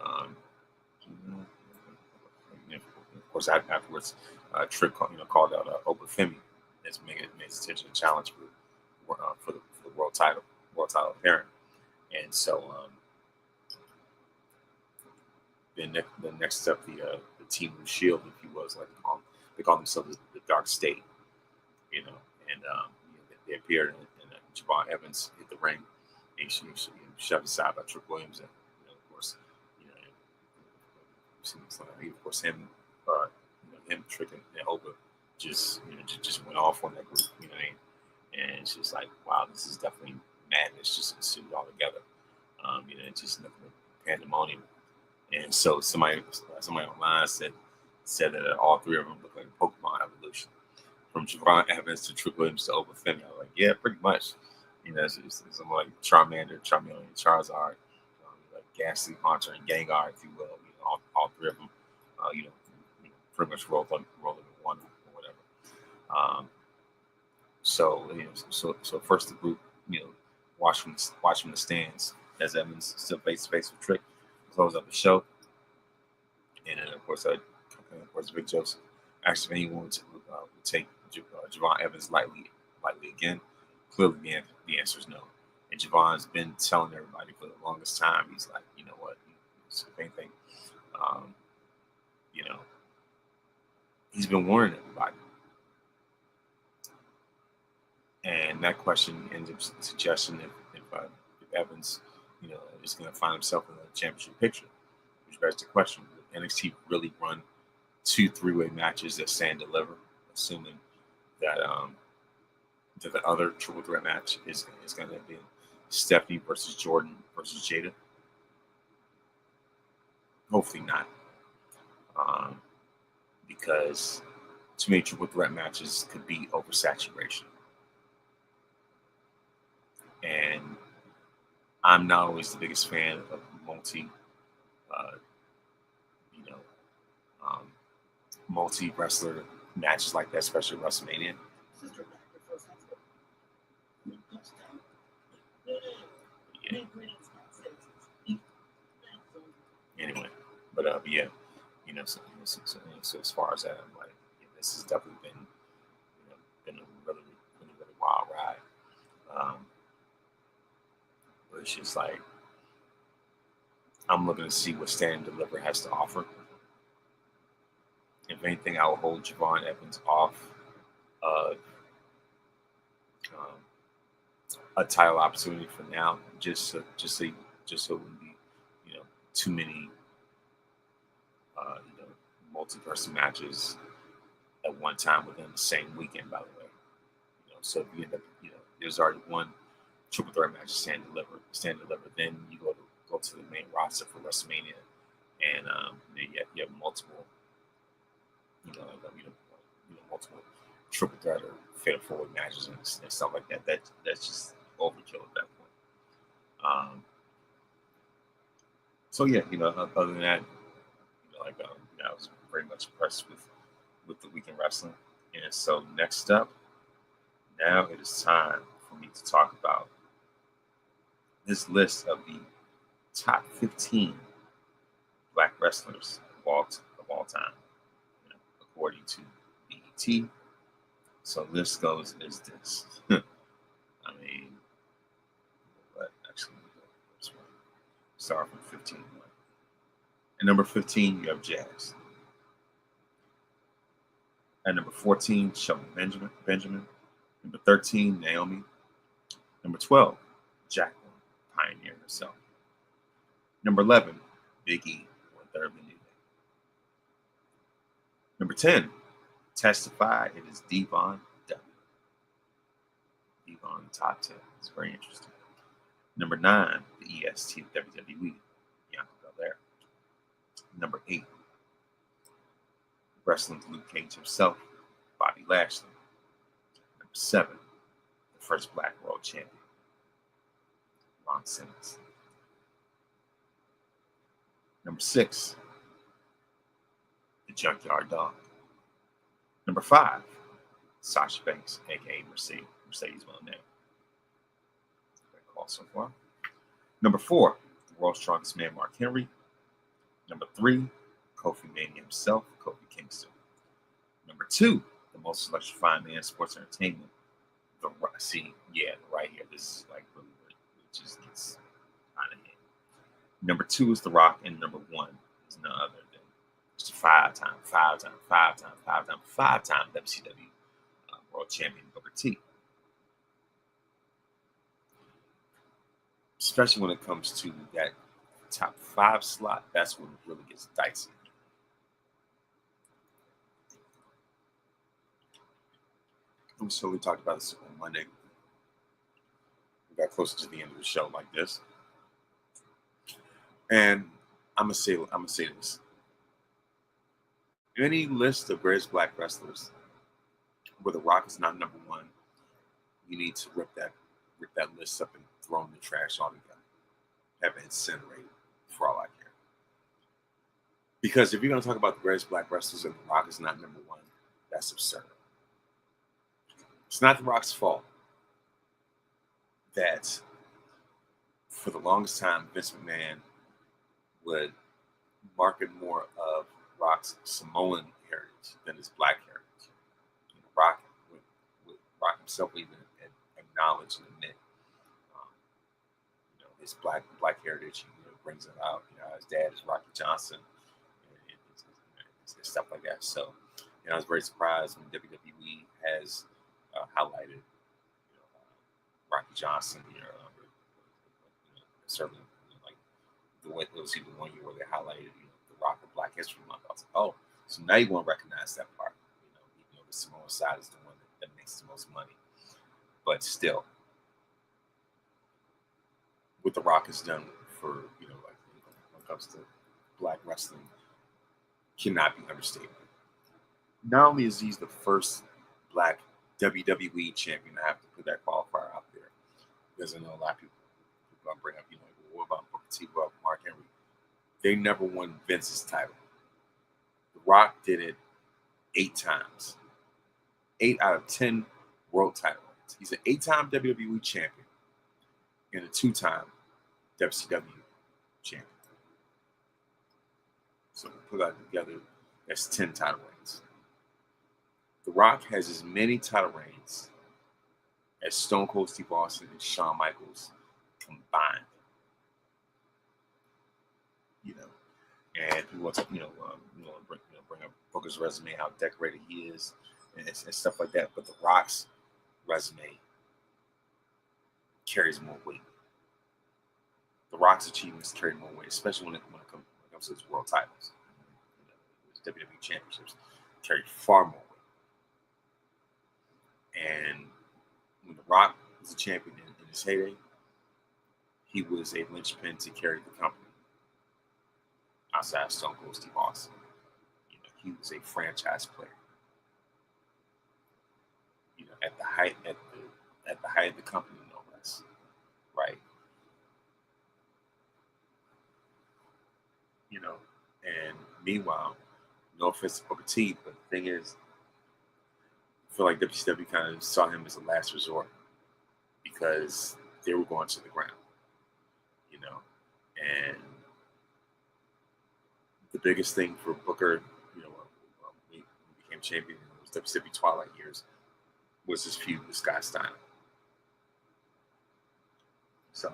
of course, afterwards, Trick called out Obafemi as made his attention challenge for the world title apparent. And so then the next step, the team of Shield, if you was like they call themselves the Dark State, you know, and they appeared and Javon Evans hit the ring, and he shoved aside by Trick Williams, and of course, you know, of course him tricking and Oba just went off on that group, you know what I mean? And it's just like, wow, this is definitely madness just ensued all together. It's just nothing but pandemonium. And so somebody online said that all three of them look like Pokemon evolution, from Javon Evans to Trick Williams to Oba Femi. I was like, yeah, pretty much. It's like Charmander, Charmeleon, Charizard, like Ghastly, Haunter, and Gengar, if you will. All three of them, pretty much rolled in one or whatever. So first the group, watch from the stands as Evans still face to face with Trick, close up the show, and then of course Vic Joseph asked if anyone would take Javon Evans lightly again. Clearly, the answer is no. And Javon's been telling everybody for the longest time, he's like, you know what, if anything, he's been warning everybody. And that question ends up suggesting if Evans, is going to find himself in the championship picture, which begs the question: will NXT really run 2 3-way matches that stand deliver, assuming that that the other triple threat match is going to be Stephanie versus Jordan versus Jada? Hopefully not, because too many triple threat matches could be oversaturation. And I'm not always the biggest fan of multi wrestler matches like that, especially WrestleMania. Yeah. Anyway, but so as far as that, I'm like, this has definitely been a really, really, really wild ride. But it's just like, I'm looking to see what Stand and Deliver has to offer. If anything, I will hold Javon Evans off of a title opportunity for now, just so it wouldn't be, too many, multi-person matches at one time within the same weekend. By the way, so if you end up, there's already one triple threat match, Stand and Deliver. Then you go to the main roster for WrestleMania, and then you have multiple, multiple triple threat or fatal forward matches and stuff like that. That's just overkill at that point. So yeah, other than that, I was very much impressed with the weekend wrestling. And so next up, now it is time for me to talk about this list of the top 15 Black wrestlers of all time, according to BET. So list goes as this. I mean, but actually, start from 15. At number 15, you have Jazz. At number 14, Shelton Benjamin. Number 13, Naomi. Number 12, Jacqueline, Pioneer herself. Number 11, Big E, One Third of the New Day. Number 10, Testify, it is Devon W. Devon, top 10. It's very interesting. Number 9, the EST of WWE, Bianca Belair. Number 8, Wrestling Luke Cage himself, Bobby Lashley. Number 7, the first Black World Champion, Ron Simmons. Number 6, the Junkyard Dog. Number 5, Sasha Banks, aka Mercedes Moné. Great call so far. Number 4, the world's strongest man, Mark Henry. Number 3, Kofi Mania himself, Kofi Kingston. Number 2, the most electrifying man in sports entertainment. Right here. This is like really, it just gets out of hand. Number 2 is The Rock, and number 1 is none other than just a five-time WCW World Champion Booker T. Especially when it comes to that top 5 slot, that's when it really gets dicey. So we talked about this on Monday. We got closer to the end of the show like this, and I'm gonna say this: any list of greatest black wrestlers where The Rock is not number one, you need to rip that list up and throw in the trash altogether. Have it incinerated, for all I care. Because if you're gonna talk about the greatest black wrestlers and The Rock is not number one, that's absurd. It's not The Rock's fault that for the longest time Vince McMahon would market more of Rock's Samoan heritage than his black heritage. Rock himself would even acknowledge and admit, his black heritage. He brings it out. His dad is Rocky Johnson, and stuff like that. So, I was very surprised when WWE has highlighted, Rocky Johnson. Certainly, like the way it was even one year where they highlighted, the Rock of Black History Month. I was like, oh, so now you want to recognize that part. Even though the Samoan side is the one that makes the most money, but still, what The Rock has done for when it comes to black wrestling cannot be understated. Not only is he the first black WWE champion, I have to put that qualifier out there because I know a lot of people gonna bring up, what about Booker T, what about Mark Henry? They never won Vince's title. The Rock did it 8 times. 8 out of 10 world title wins. He's an 8-time WWE champion and a 2-time WCW champion. So put that together, that's 10 title reigns. The Rock has as many title reigns as Stone Cold Steve Austin and Shawn Michaels combined. And people want to, bring up Booker's resume, how decorated he is, and stuff like that. But The Rock's resume carries more weight. The Rock's achievements carry more weight, especially when it comes to his world titles. His WWE championships carry far more weight. And when The Rock was a champion in his heyday, he was a linchpin to carry the company outside Stone Cold Steve Austin. He was a franchise player. At the height of the company, no less, right? And meanwhile, no offense to Booker T, but the thing is, I feel like WCW kind of saw him as a last resort because they were going to the ground, and the biggest thing for Booker, when he became champion in those WCW Twilight years, was his feud with Scott Steiner. So,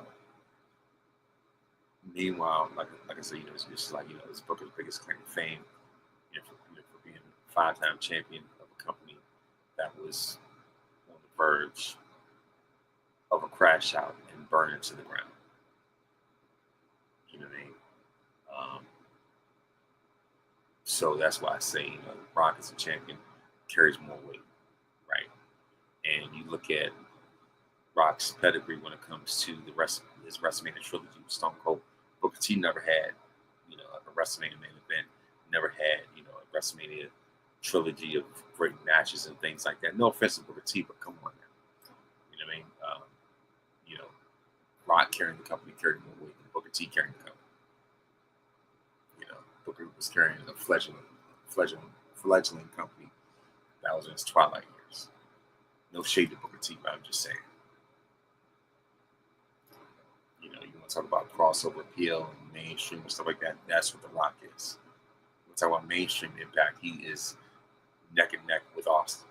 meanwhile, like I said, it's just like it's Booker's biggest claim to fame, for being a 5-time champion of a company that was on the verge of a crash out and burning to the ground. You know what I mean? So that's why I say, Rock as a champion carries more weight, right? And you look at Rock's pedigree when it comes to his WrestleMania trilogy with Stone Cold. Booker T never had, a WrestleMania main event. Never had, a WrestleMania trilogy of great matches and things like that. No offense to Booker T, but come on now. You know what I mean? Rock carrying the company carried more weight than Booker T carrying the company. Booker was carrying a fledgling company that was in its twilight years. No shade to Booker T, but I'm just saying. You want to talk about crossover appeal and mainstream and stuff like that. That's what The Rock is. We're talking about mainstream impact. He is neck and neck with Austin.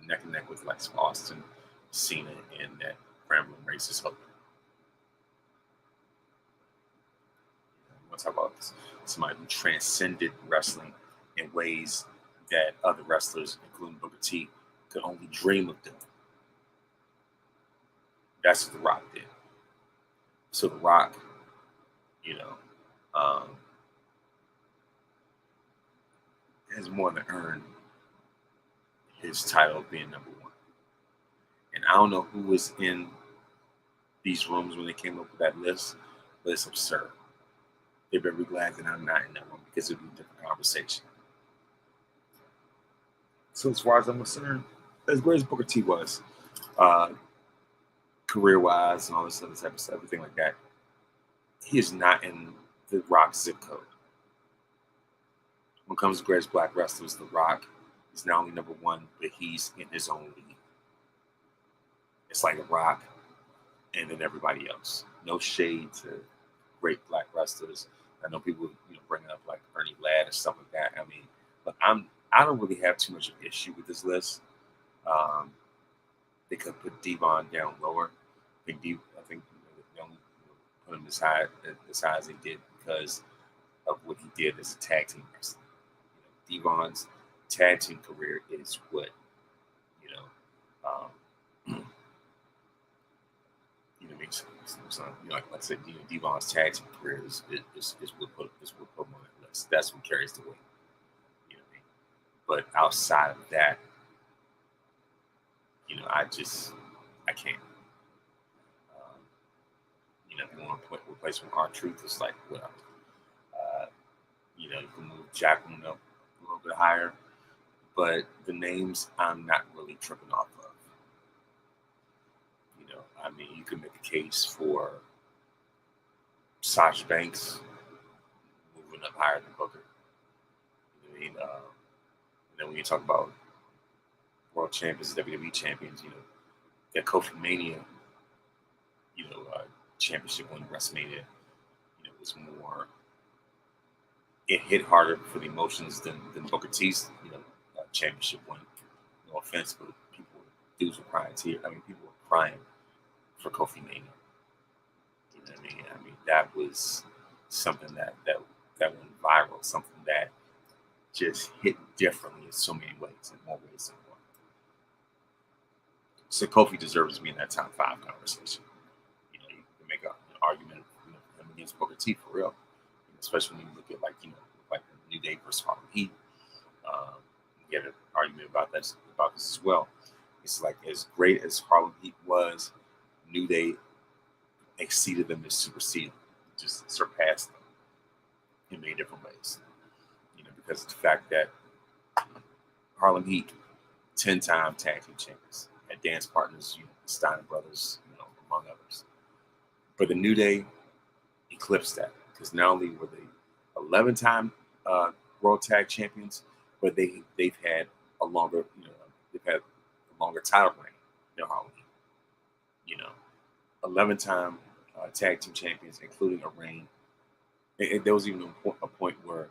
Neck and neck with Austin, Cena, and that rambling racist hope. to talk about somebody who transcended wrestling in ways that other wrestlers, including Booker T, could only dream of doing. That's what The Rock did. So The Rock, you know, um, has more than earned his title of being number one. And I don't know who was in these rooms when they came up with that list, but it's absurd. They better be glad that I'm not in that room because it would be a different conversation. So as far as I'm concerned, as great as Booker T was, career-wise and all this other type of stuff, everything like that, he is not in The Rock zip code. When it comes to greatest black wrestlers, The Rock is not only number one, but he's in his own league. It's like The Rock and then everybody else. No shade to great black wrestlers. I know people, bringing up like Ernie Ladd and stuff like that. I mean, but I don't really have too much of an issue with this list. They could put Devon down lower. I think they only put him as high as they did because of what he did as a tag team wrestler. Devon's tag team career is what like I said, Devon's tag team career is what put him on that list. That's what carries the weight. You know what I mean? But outside of that, I can't. If you want to replace with R-Truth, it's like, well, you can move Jacqueline up a little bit higher, but the names I'm not really tripping off of. You can make a case for Sasha Banks moving up higher than Booker. And then when you talk about world champions, WWE champions, that Kofi Mania, championship win WrestleMania, was more. It hit harder for the emotions than Booker T's, championship win. No offense, but dudes were crying tears. People were crying for Kofi Mania. You know what I mean? That was something that went viral, something that just hit differently in so many ways, in more ways than one. So Kofi deserves to be in that top 5 conversation. You can make an argument him against Booker T for real, especially when you look at like New Day versus Harlem Heat. You get an argument about this as well. It's like as great as Harlem Heat was, New Day exceeded them and superseded, just surpassed them in many different ways. Because of the fact that Harlem Heat, 10-time tag team champions, had dance partners, the Steiner brothers, among others. But the New Day eclipsed that because not only were they 11-time World Tag Champions, but they've had a longer title reign than Harlem Heat. 11-time tag team champions, including a reign. And there was even a point where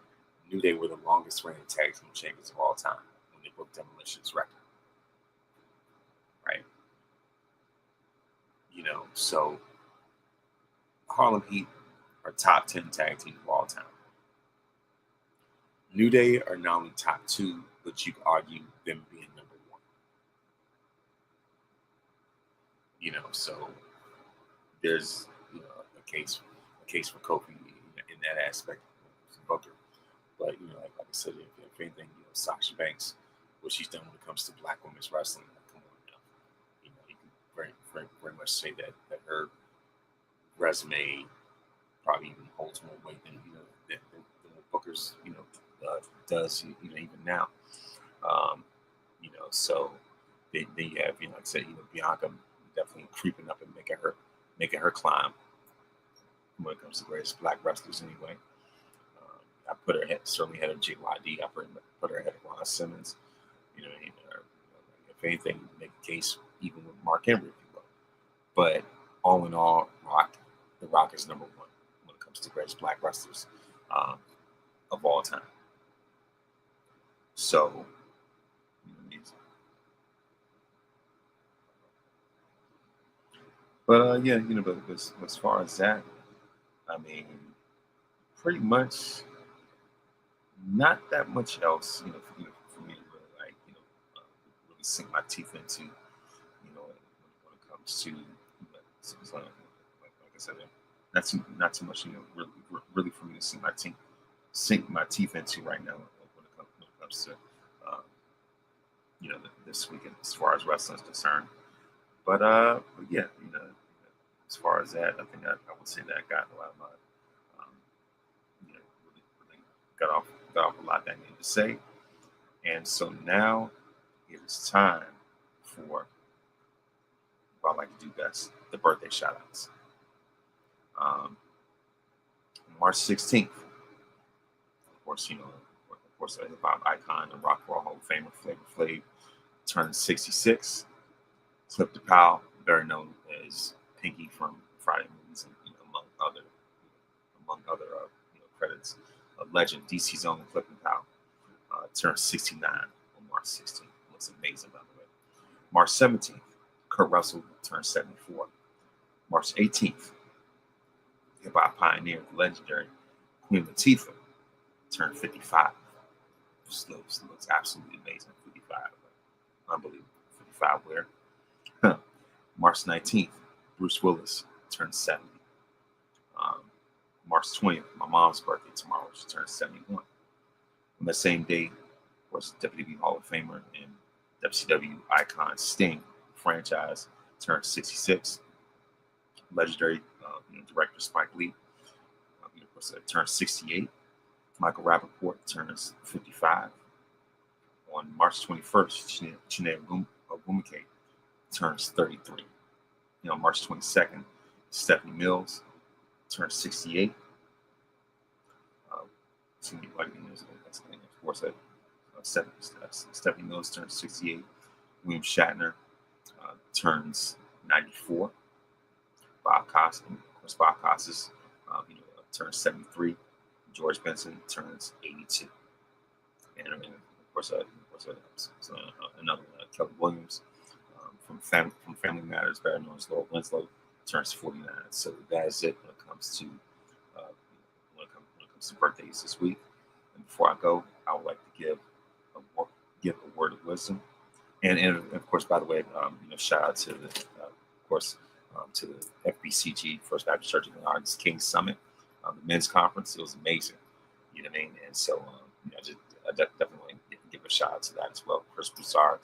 New Day were the longest reigning tag team champions of all time when they broke Demolition's record. Right? So Harlem Heat are top 10 tag team of all time. New Day are not only top 2, but you could argue them being number 1. So there's a case for Kofi in that aspect of Booker. But like I said, if anything, Sasha Banks, what she's done when it comes to black women's wrestling, come on now. You can very much say that her resume probably even holds more weight than than what Booker's does even now. So then you have like I said, Bianca definitely creeping up and making her climb when it comes to greatest black wrestlers anyway. I put her certainly ahead of JYD. I put her ahead of Ron Simmons. If anything, make a case even with Mark Henry, if you will. But all in all, The Rock is number 1 when it comes to greatest black wrestlers of all time. So, but yeah, but as far as that, pretty much not that much else, for me to really like, really sink my teeth into, when it comes to, like I said, not too much, really for me to sink my teeth into right now when it comes to, uh, this weekend as far as wrestling is concerned. But yeah, as far as that, I think I would say that I got a lot of my, um, really got off a lot that I needed to say. And so now it is time for what I like to do best, the birthday shout outs. Um, March 16th, of course, a hip hop icon and rock and roll Hall of Famer Flavor Flav turned 66. Clip the Powell, better known as Pinky from Friday movies, and among other credits. A legend, DC's own Clip the Powell, turned 69 on March 16th. Looks amazing, by the way. March 17th, Kurt Russell turned 74. March 18th, hip hop pioneer, the legendary Queen Latifah turned 55. Just looks absolutely amazing. 55, unbelievable. 55 where? March 19th, Bruce Willis turned 70. March 20th, my mom's birthday tomorrow. She turns 71. On that same day, was WWE Hall of Famer and WCW icon Sting franchise turned 66. Legendary director Spike Lee, of course, turned 68. Michael Rappaport turns 55. On March 21st, Cena Bumake turns 33. March 22nd, Stephanie Mills turns 68. Of course, Stephanie Mills turns 68. William Shatner turns 94. Bob Costas, turns 73. George Benson turns 82. And of course, another Kelly Williams from Family Matters, better known as Laura Winslow, turns 49. So that is it when it comes to birthdays this week. And before I go, I would like to give a word of wisdom. And of course, by the way, shout out to to the FBCG, First Baptist Church of the Arts King Summit, the men's conference. It was amazing. You know what I mean? And so, I definitely give a shout out to that as well. Chris Broussard,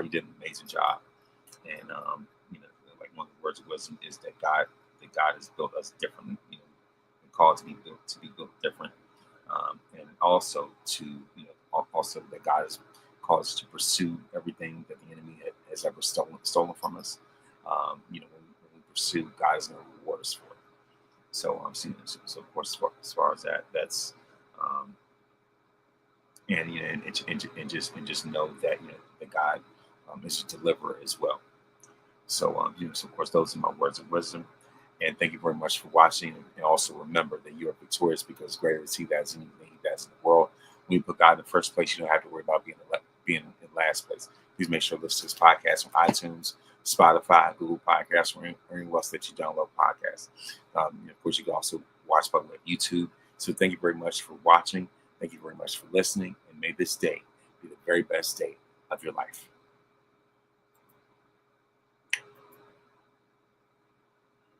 you did an amazing job. And like one of the words of wisdom is that God has built us differently. And called to be built different, and also also that God has called us to pursue everything that the enemy has ever stolen from us. When we pursue, God is going to reward us for it. So so of course, as far as that's and just know that that God is a deliverer as well. So so of course, those are my words of wisdom. And thank you very much for watching. And also remember that you are victorious because greater is He that is in you than He that is in the world. When you put God in the first place, you don't have to worry about being in last place. Please make sure to listen to this podcast on iTunes, Spotify, Google Podcasts, or anywhere else that you download podcasts. Of course, you can also watch by YouTube. So thank you very much for watching. Thank you very much for listening. And may this day be the very best day of your life.